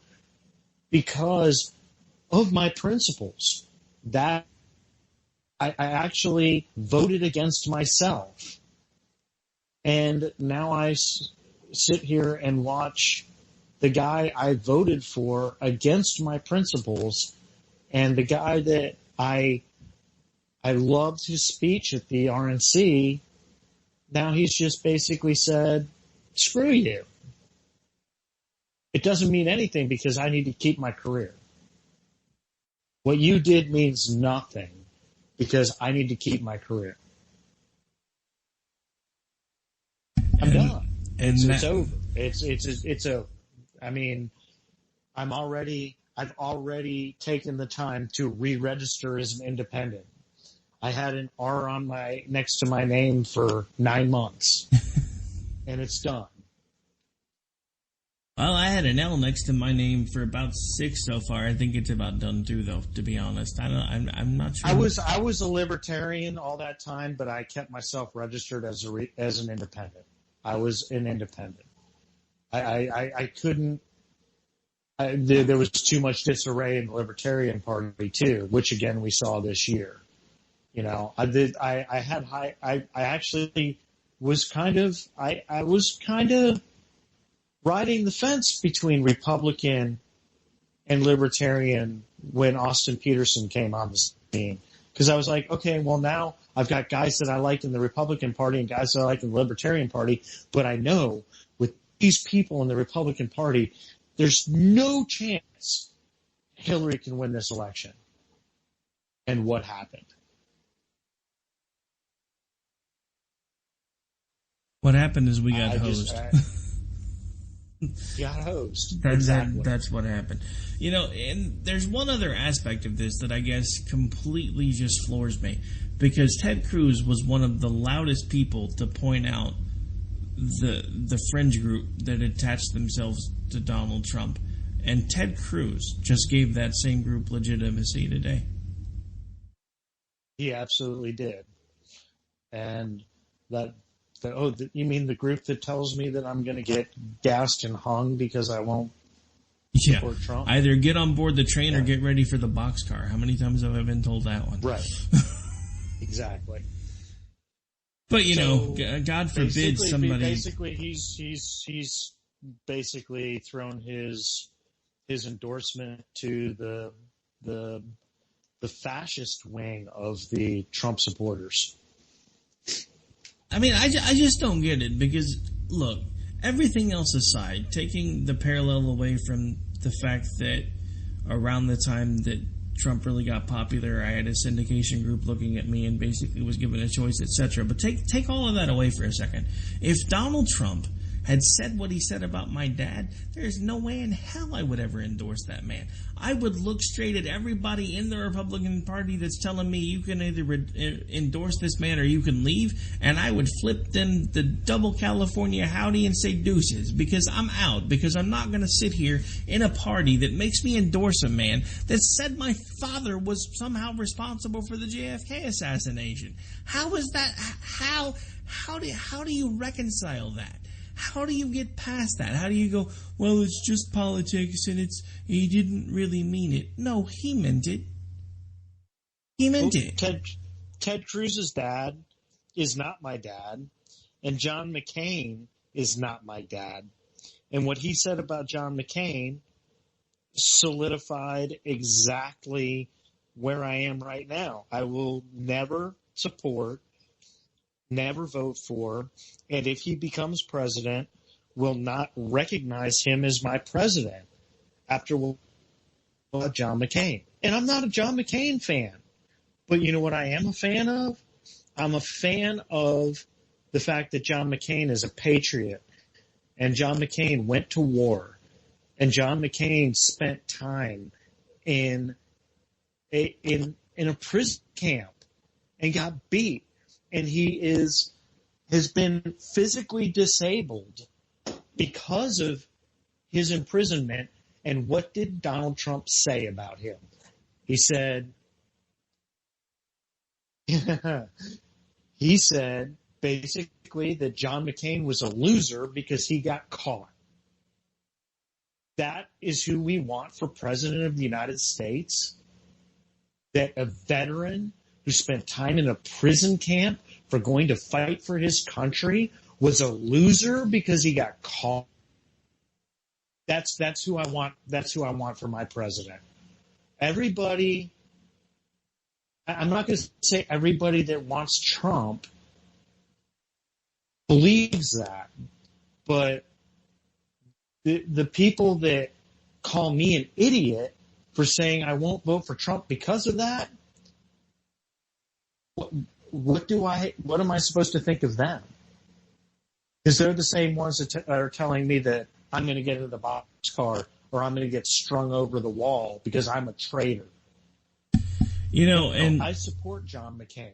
because of my principles. That I actually voted against myself. And now I sit here and watch the guy I voted for against my principles, and the guy that I loved his speech at the RNC. Now he's just basically said, screw you. It doesn't mean anything because I need to keep my career. What you did means nothing because I need to keep my career. I'm done. It's over. It's over. I mean, I've already taken the time to re-register as an independent. I had an R next to my name for 9 months, and it's done. Well, I had an L next to my name for about 6 so far. I think it's about done too, though. To be honest, I'm not sure. I was a libertarian all that time, but I kept myself registered as an independent. I was an independent. I couldn't. There was too much disarray in the Libertarian Party too, which again we saw this year. You know, I actually was kind of riding the fence between Republican and libertarian when Austin Peterson came on the scene. Because I was like, okay, well, now I've got guys that I like in the Republican Party and guys that I like in the Libertarian Party, but I know with these people in the Republican Party, there's no chance Hillary can win this election. And what happened? What happened is we got hosed. Got hosed. Exactly. That's what happened. You know, and there's one other aspect of this that I guess completely just floors me. Because Ted Cruz was one of the loudest people to point out the fringe group that attached themselves to Donald Trump. And Ted Cruz just gave that same group legitimacy today. He absolutely did. And you mean the group that tells me that I'm going to get gassed and hung because I won't support Trump? Either get on board the train or get ready for the boxcar. How many times have I been told that one? Right. Exactly. But, you know, God forbid somebody... Basically, he's basically thrown his endorsement to the fascist wing of the Trump supporters. I mean, I just don't get it because, look, everything else aside, taking the parallel away from the fact that around the time that Trump really got popular, I had a syndication group looking at me and basically was given a choice, etc. But take all of that away for a second. If Donald Trump had said what he said about my dad, there's no way in hell I would ever endorse that man. I would look straight at everybody in the Republican Party that's telling me you can either endorse this man or you can leave, and I would flip them the double California howdy and say deuces, because I'm out, because I'm not going to sit here in a party that makes me endorse a man that said my father was somehow responsible for the JFK assassination. How is that? How do you reconcile that? How do you get past that? How do you go, well, it's just politics and he didn't really mean it? No, he meant it. He meant it. Ted Cruz's dad is not my dad, and John McCain is not my dad. And what he said about John McCain solidified exactly where I am right now. I will never support, never vote for, and if he becomes president, will not recognize him as my president after John McCain. And I'm not a John McCain fan. But you know what I am a fan of? I'm a fan of the fact that John McCain is a patriot. And John McCain went to war. And John McCain spent time in a prison camp and got beat. And he has been physically disabled because of his imprisonment. And what did Donald Trump say about him? He said basically that John McCain was a loser because he got caught. That is who we want for president of the United States? That a veteran who spent time in a prison camp for going to fight for his country was a loser because he got caught. That's who I want. That's who I want for my president. Everybody, I'm not going to say everybody that wants Trump believes that, but the people that call me an idiot for saying I won't vote for Trump because of that, what am I supposed to think of them? Because they're the same ones that are telling me that I'm going to get into the boxcar or I'm going to get strung over the wall because I'm a traitor. You know, and I support John McCain.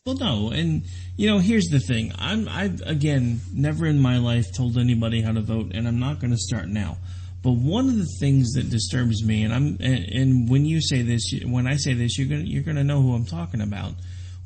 Well, no, and you know, here's the thing. I've again never in my life told anybody how to vote, and I'm not going to start now. But one of the things that disturbs me, and when you say this, when I say this, you're gonna know who I'm talking about.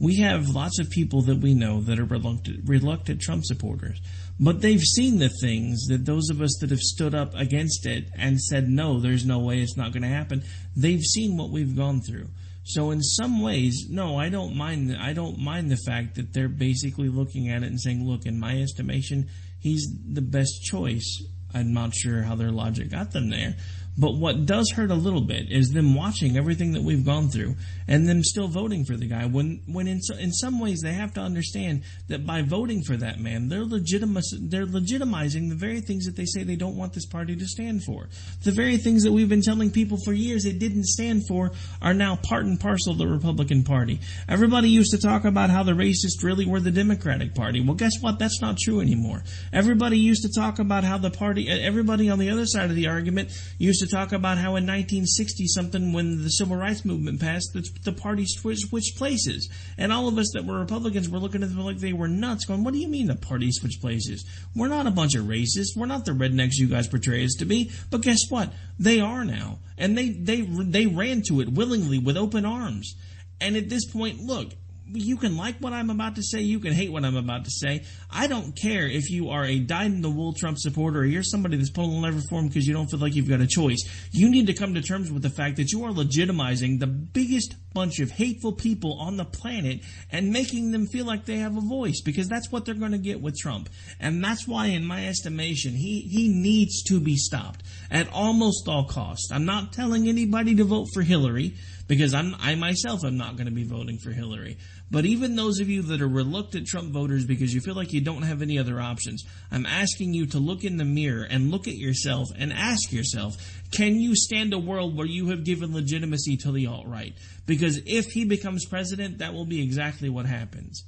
We have lots of people that we know that are reluctant Trump supporters, but they've seen the things that those of us that have stood up against it and said, no, there's no way, it's not going to happen. They've seen what we've gone through. So in some ways, no, I don't mind the fact that they're basically looking at it and saying, look, in my estimation, he's the best choice. I'm not sure how their logic got them there, But what does hurt a little bit is them watching everything that we've gone through and them still voting for the guy when in some ways they have to understand that by voting for that man, they're legitimizing the very things that they say they don't want this party to stand for. The very things that we've been telling people for years it didn't stand for are now part and parcel of the Republican Party. Everybody used to talk about how the racists really were the Democratic Party. Well, guess what? That's not true anymore. Everybody used to talk about how everybody on the other side of the argument used to talk about how in 1960-something, when the Civil Rights Movement passed, the party switched places. And all of us that were Republicans were looking at them like they were nuts, going, what do you mean the party switched places? We're not a bunch of racists. We're not the rednecks you guys portray us to be. But guess what? They are now. And they ran to it willingly with open arms. And at this point, look, you can like what I'm about to say. You can hate what I'm about to say. I don't care if you are a dyed-in-the-wool Trump supporter or you're somebody that's pulling a lever for him because you don't feel like you've got a choice. You need to come to terms with the fact that you are legitimizing the biggest bunch of hateful people on the planet and making them feel like they have a voice, because that's what they're going to get with Trump. And that's why, in my estimation, he needs to be stopped at almost all costs. I'm not telling anybody to vote for Hillary, because I myself am not going to be voting for Hillary. But even those of you that are reluctant Trump voters because you feel like you don't have any other options, I'm asking you to look in the mirror and look at yourself and ask yourself, can you stand a world where you have given legitimacy to the alt-right? Because if he becomes president, that will be exactly what happens.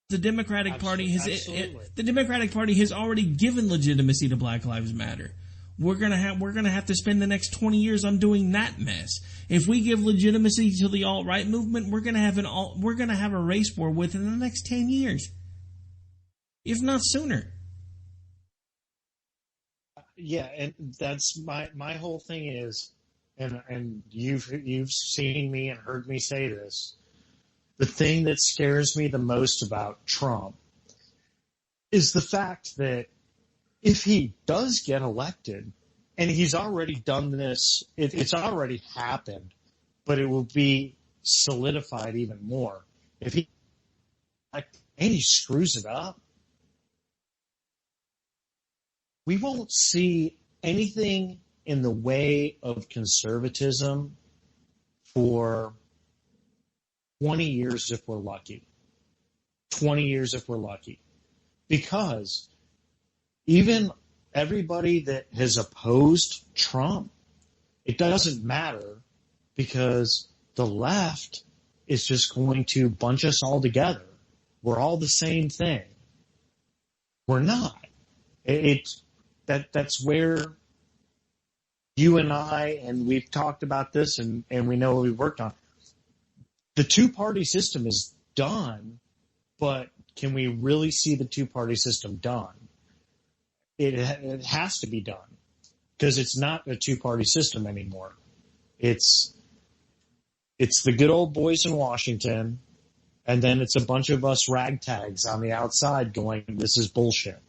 The Democratic Party has already given legitimacy to Black Lives Matter. We're gonna have to spend the next 20 years undoing that mess. If we give legitimacy to the alt-right movement, we're gonna have a race war within the next 10 years, if not sooner. Yeah, and that's my whole thing is, and you've seen me and heard me say this. The thing that scares me the most about Trump is the fact that if he does get elected, and he's already done this, it's already happened, but it will be solidified even more. If he screws it up, we won't see anything in the way of conservatism for 20 years if we're lucky. 20 years if we're lucky. Because even everybody that has opposed Trump, it doesn't matter, because the left is just going to bunch us all together. We're all the same thing. We're not. That's where you and I, and we've talked about this and we know what we've worked on. The two-party system is done, but can we really see the two-party system done? It has to be done, because it's not a two-party system anymore. It's the good old boys in Washington, and then it's a bunch of us ragtags on the outside going, this is bullshit.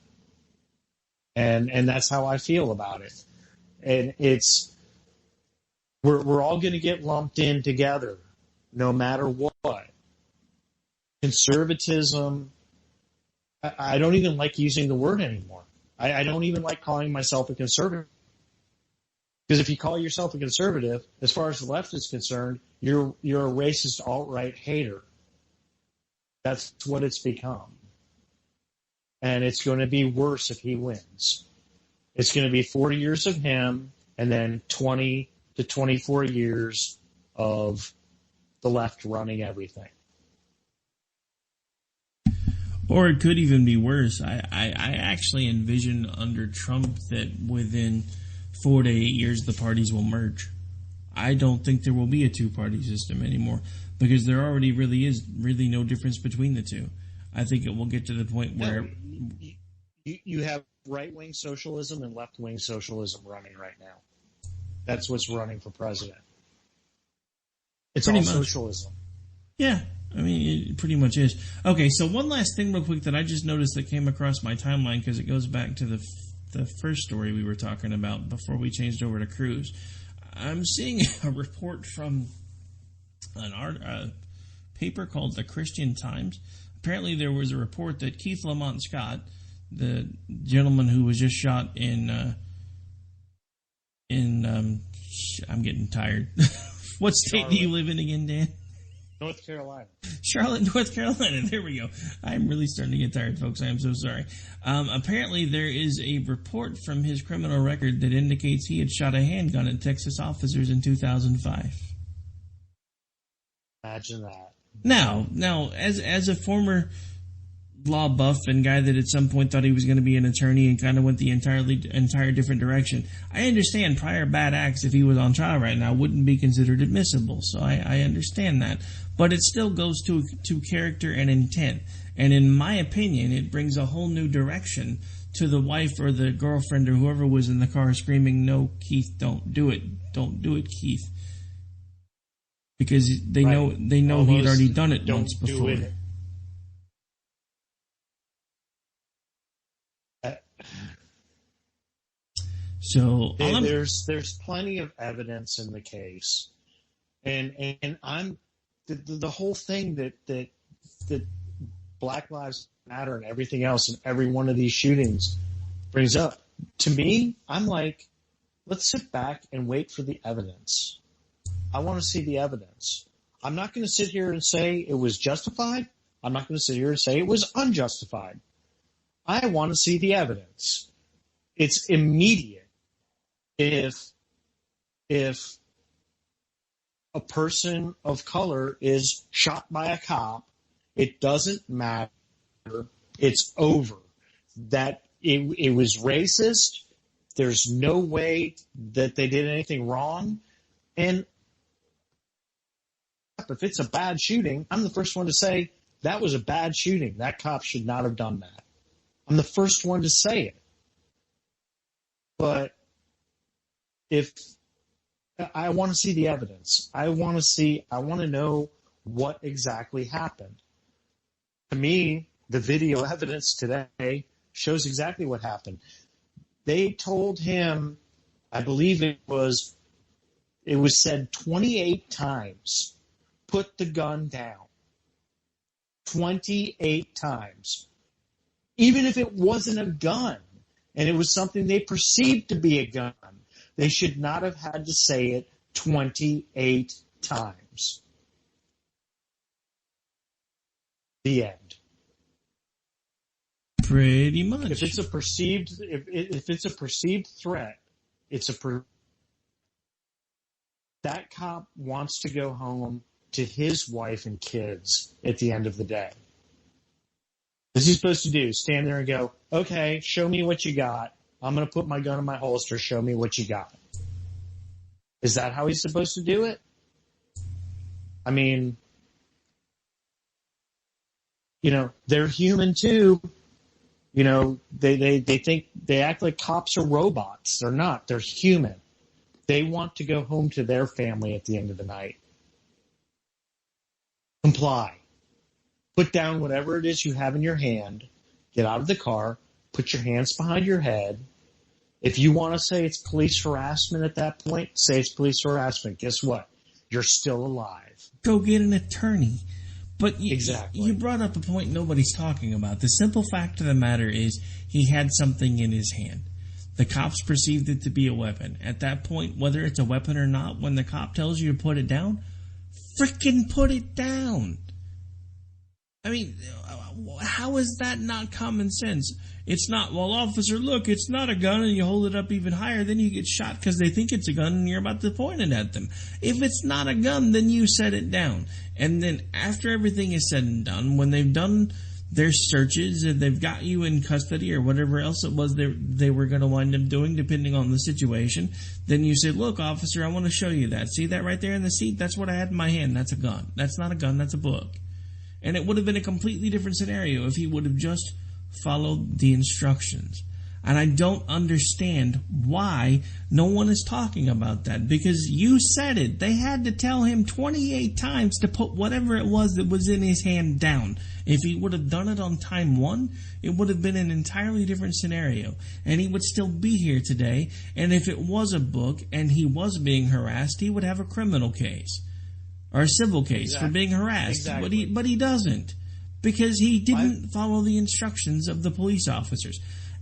And that's how I feel about it. And we're all going to get lumped in together, no matter what. Conservatism, I don't even like using the word anymore. I don't even like calling myself a conservative. Because if you call yourself a conservative, as far as the left is concerned, you're a racist alt-right hater. That's what it's become. And it's going to be worse if he wins. It's going to be 40 years of him, and then 20 to 24 years of the left running everything. Or it could even be worse. I actually envision under Trump that within 4 to 8 years the parties will merge. I don't think there will be a two-party system anymore, because there already really is no difference between the two. I think it will get to the point where... You have right-wing socialism and left-wing socialism running right now. That's what's running for president. It's all socialism. Yeah. I mean, it pretty much is. Okay, so one last thing real quick that I just noticed that came across my timeline, because it goes back to the first story we were talking about before we changed over to Cruz. I'm seeing a report from a paper called The Christian Times. Apparently there was a report that Keith Lamont Scott, the gentleman who was just shot in I'm getting tired. What state do you live in again, Dan? North Carolina. Charlotte, North Carolina. There we go. I'm really starting to get tired, folks. I am so sorry. Apparently, there is a report from his criminal record that indicates he had shot a handgun at Texas officers in 2005. Imagine that. Now, as a former law buff and guy that at some point thought he was going to be an attorney and kind of went the entire different direction, I understand prior bad acts, if he was on trial right now, wouldn't be considered admissible. So I understand that. But it still goes to character and intent. And in my opinion, it brings a whole new direction to the wife or the girlfriend or whoever was in the car screaming, "No, Keith, don't do it. Don't do it, Keith." Because they know he had already done it once before. So there's plenty of evidence in the case, and I'm the whole thing that Black Lives Matter and everything else and every one of these shootings brings up. To me, I'm like, let's sit back and wait for the evidence. I want to see the evidence. I'm not going to sit here and say it was justified. I'm not going to sit here and say it was unjustified. I want to see the evidence. It's immediate. If a person of color is shot by a cop, it doesn't matter. It's over. That it was racist. There's no way that they did anything wrong. And if it's a bad shooting, I'm the first one to say that was a bad shooting. That cop should not have done that. I'm the first one to say it. But if I want to see the evidence, I want to know what exactly happened. To me, the video evidence today shows exactly what happened. They told him, I believe it was said 28 times, put the gun down. 28 times. Even if it wasn't a gun and it was something they perceived to be a gun, they should not have had to say it 28 times. The end. Pretty much. If it's a perceived threat, that cop wants to go home to his wife and kids at the end of the day. What's he supposed to do? Stand there and go, okay, show me what you got. I'm going to put my gun in my holster. Show me what you got. Is that how he's supposed to do it? I mean, they're human too. They think they act like cops are robots. They're not. They're human. They want to go home to their family at the end of the night. Comply. Put down whatever it is you have in your hand. Get out of the car. Put your hands behind your head. If you want to say it's police harassment at that point, say it's police harassment. Guess what? You're still alive. Go get an attorney. But exactly. You brought up a point nobody's talking about. The simple fact of the matter is he had something in his hand. The cops perceived it to be a weapon. At that point, whether it's a weapon or not, when the cop tells you to put it down, frickin' put it down. I mean, how is that not common sense? It's not, well, officer, look, it's not a gun, and you hold it up even higher, then you get shot because they think it's a gun and you're about to point it at them. If it's not a gun, then you set it down. And then after everything is said and done, when they've done their searches and they've got you in custody or whatever else it was they were going to wind up doing, depending on the situation, then you say, look, officer, I want to show you that. See that right there in the seat? That's what I had in my hand. That's a gun. That's not a gun. That's a book. And it would have been a completely different scenario if he would have just followed the instructions. And I don't understand why no one is talking about that. Because you said it. They had to tell him 28 times to put whatever it was that was in his hand down. If he would have done it on time one, it would have been an entirely different scenario. And he would still be here today. And if it was a book and he was being harassed, he would have a criminal case. Or a civil case for being harassed. Exactly. But he doesn't. Because he didn't follow the instructions of the police officers.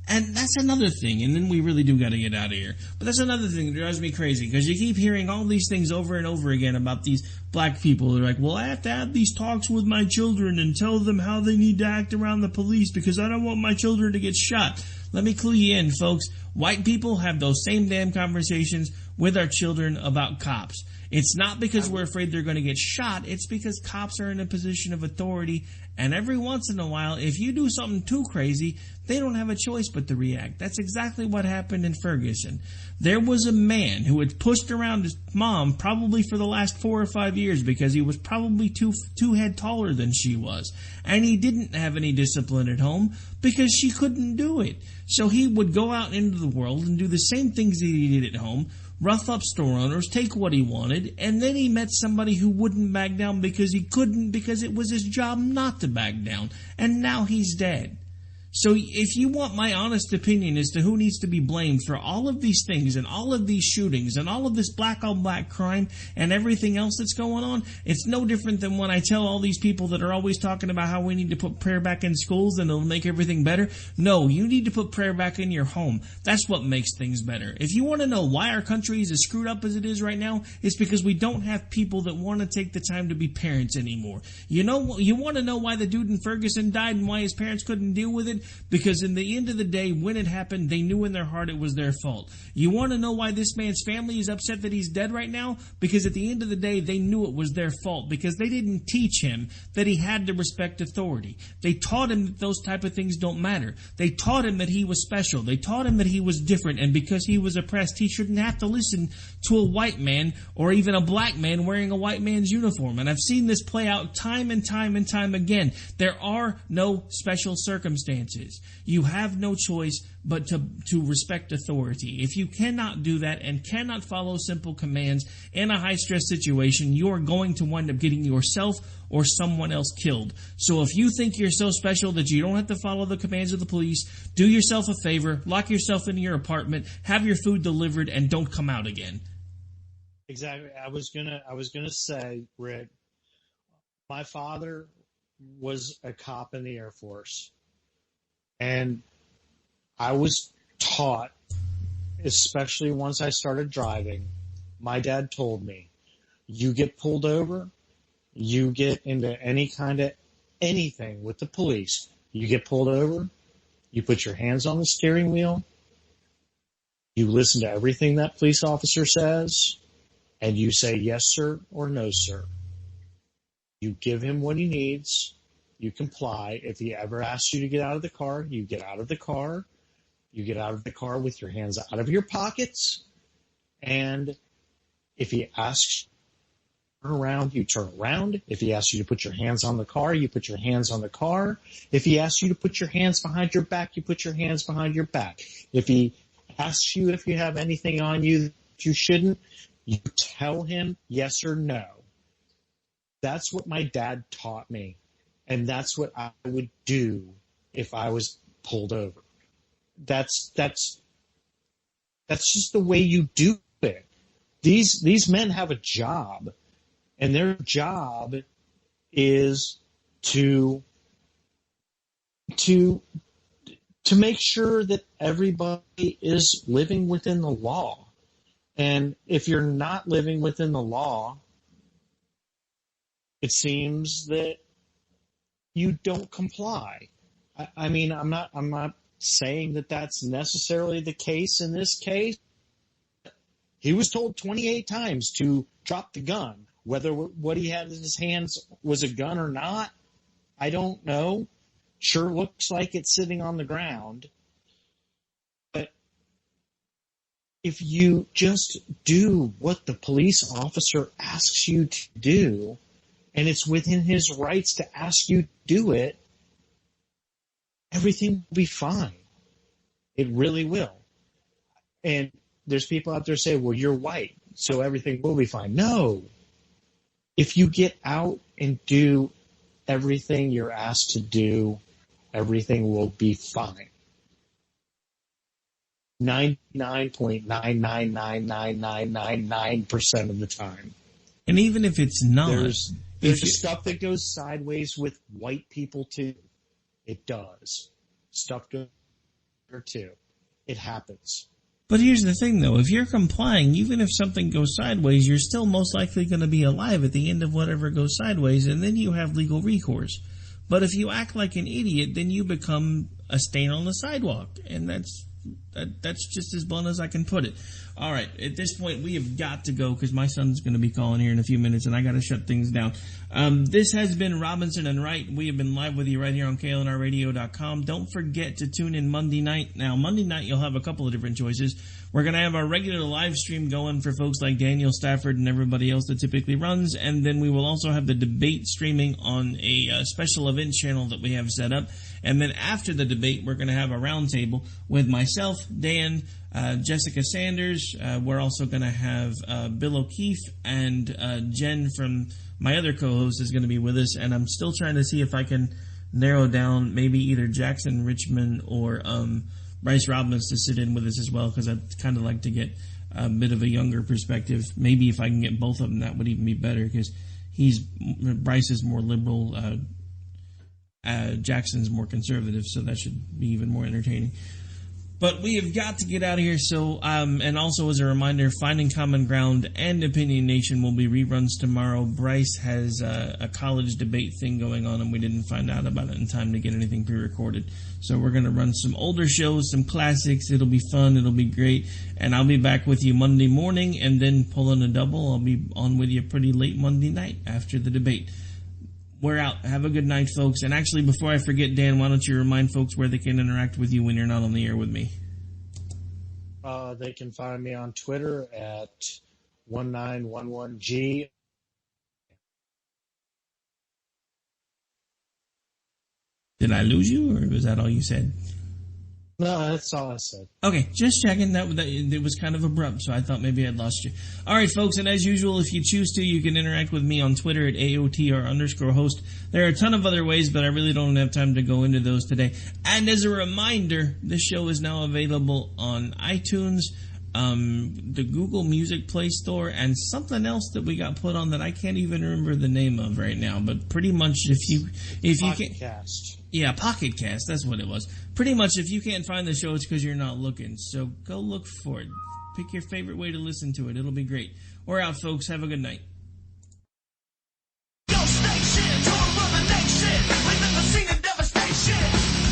And that's another thing, and then we really do got to get out of here. But that's another thing that drives me crazy, because you keep hearing all these things over and over again about these black people. They're like, well, I have to have these talks with my children and tell them how they need to act around the police because I don't want my children to get shot. Let me clue you in, folks. White people have those same damn conversations with our children about cops. It's not because we're afraid they're going to get shot. It's because cops are in a position of authority. And every once in a while, if you do something too crazy, they don't have a choice but to react. That's exactly what happened in Ferguson. There was a man who had pushed around his mom probably for the last 4 or 5 years because he was probably two head taller than she was. And he didn't have any discipline at home because she couldn't do it. So he would go out into the world and do the same things that he did at home, rough up store owners, take what he wanted, and then he met somebody who wouldn't back down because he couldn't, because it was his job not to back down, and now he's dead. So if you want my honest opinion as to who needs to be blamed for all of these things and all of these shootings and all of this black on black crime and everything else that's going on, it's no different than when I tell all these people that are always talking about how we need to put prayer back in schools and it'll make everything better. No, you need to put prayer back in your home. That's what makes things better. If you want to know why our country is as screwed up as it is right now, it's because we don't have people that want to take the time to be parents anymore. You want to know why the dude in Ferguson died and why his parents couldn't deal with it? Because in the end of the day, when it happened, they knew in their heart it was their fault. You want to know why this man's family is upset that he's dead right now? Because at the end of the day, they knew it was their fault. Because they didn't teach him that he had to respect authority. They taught him that those type of things don't matter. They taught him that he was special. They taught him that he was different. And because he was oppressed, he shouldn't have to listen to a white man or even a black man wearing a white man's uniform. And I've seen this play out time and time and time again. There are no special circumstances. You have no choice but to respect authority. If you cannot do that and cannot follow simple commands in a high-stress situation, you are going to wind up getting yourself or someone else killed. So if you think you're so special that you don't have to follow the commands of the police, do yourself a favor, lock yourself in your apartment, have your food delivered, and don't come out again. Exactly. I was gonna say, Rick, my father was a cop in the Air Force. And I was taught, especially once I started driving, my dad told me, you get pulled over, you get into any kind of anything with the police, you get pulled over, you put your hands on the steering wheel, you listen to everything that police officer says, and you say yes, sir, or no, sir. You give him what he needs. You comply. If he ever asks you to get out of the car, you get out of the car. You get out of the car with your hands out of your pockets. And if he asks you to turn around, you turn around. If he asks you to put your hands on the car, you put your hands on the car. If he asks you to put your hands behind your back, you put your hands behind your back. If he asks you if you have anything on you that you shouldn't, you tell him yes or no. That's what my dad taught me. And that's what I would do if I was pulled over. That's just the way you do it. These men have a job, and their job is to make sure that everybody is living within the law. And if you're not living within the law, it seems that you don't comply. I mean, I'm not saying that that's necessarily the case in this case. He was told 28 times to drop the gun. Whether what he had in his hands was a gun or not, I don't know. Sure looks like it's sitting on the ground. But if you just do what the police officer asks you to do, and it's within his rights to ask you to do it, everything will be fine. It really will. And there's people out there say, well, you're white, so everything will be fine. No. If you get out and do everything you're asked to do, everything will be fine. 99.9999999% of the time. And even if it's not, there's stuff that goes sideways with white people too. It does. Stuff goes or two. It happens. But here's the thing, though. If you're complying, even if something goes sideways, you're still most likely going to be alive at the end of whatever goes sideways, and then you have legal recourse. But if you act like an idiot, then you become a stain on the sidewalk, and that's just as blunt as I can put it. All right, at this point, we have got to go because my son's going to be calling here in a few minutes, and I got to shut things down. This has been Robinson and Wright. We have been live with you right here on KLNRradio.com. Don't forget to tune in Monday night. Now, Monday night, you'll have a couple of different choices. We're going to have our regular live stream going for folks like Daniel Stafford and everybody else that typically runs, and then we will also have the debate streaming on a special events channel that we have set up. And then after the debate, we're going to have a roundtable with myself, Dan, Jessica Sanders. We're also going to have Bill O'Keefe, and Jen from my other co-host is going to be with us. And I'm still trying to see if I can narrow down maybe either Jackson Richmond or Bryce Robbins to sit in with us as well, because I'd kind of like to get a bit of a younger perspective. Maybe if I can get both of them, that would even be better, because Bryce is more liberal. Jackson's more conservative, so that should be even more entertaining. But we have got to get out of here, so, and also as a reminder, Finding Common Ground and Opinion Nation will be reruns tomorrow. Bryce has a college debate thing going on, and we didn't find out about it in time to get anything pre-recorded. So we're going to run some older shows, some classics. It'll be fun. It'll be great. And I'll be back with you Monday morning, and then pulling a double, I'll be on with you pretty late Monday night after the debate. We're out. Have a good night, folks. And actually, before I forget, Dan, why don't you remind folks where they can interact with you when you're not on the air with me? They can find me on Twitter at 1911G. Did I lose you, or was that all you said? No, that's all I said. Okay, just checking. That it was kind of abrupt, so I thought maybe I'd lost you. All right, folks, and as usual, if you choose to, you can interact with me on Twitter at AOTR_host. There are a ton of other ways, but I really don't have time to go into those today. And as a reminder, this show is now available on iTunes, the Google Music Play Store, and something else that we got put on that I can't even remember the name of right now. But pretty much, if you can, yeah, Pocket Cast, that's what it was. Pretty much, if you can't find the show, it's because you're not looking. So go look for it. Pick your favorite way to listen to it. It'll be great. We're out, folks. Have a good night. Yo, station, total of the nation. We've never seen a devastation.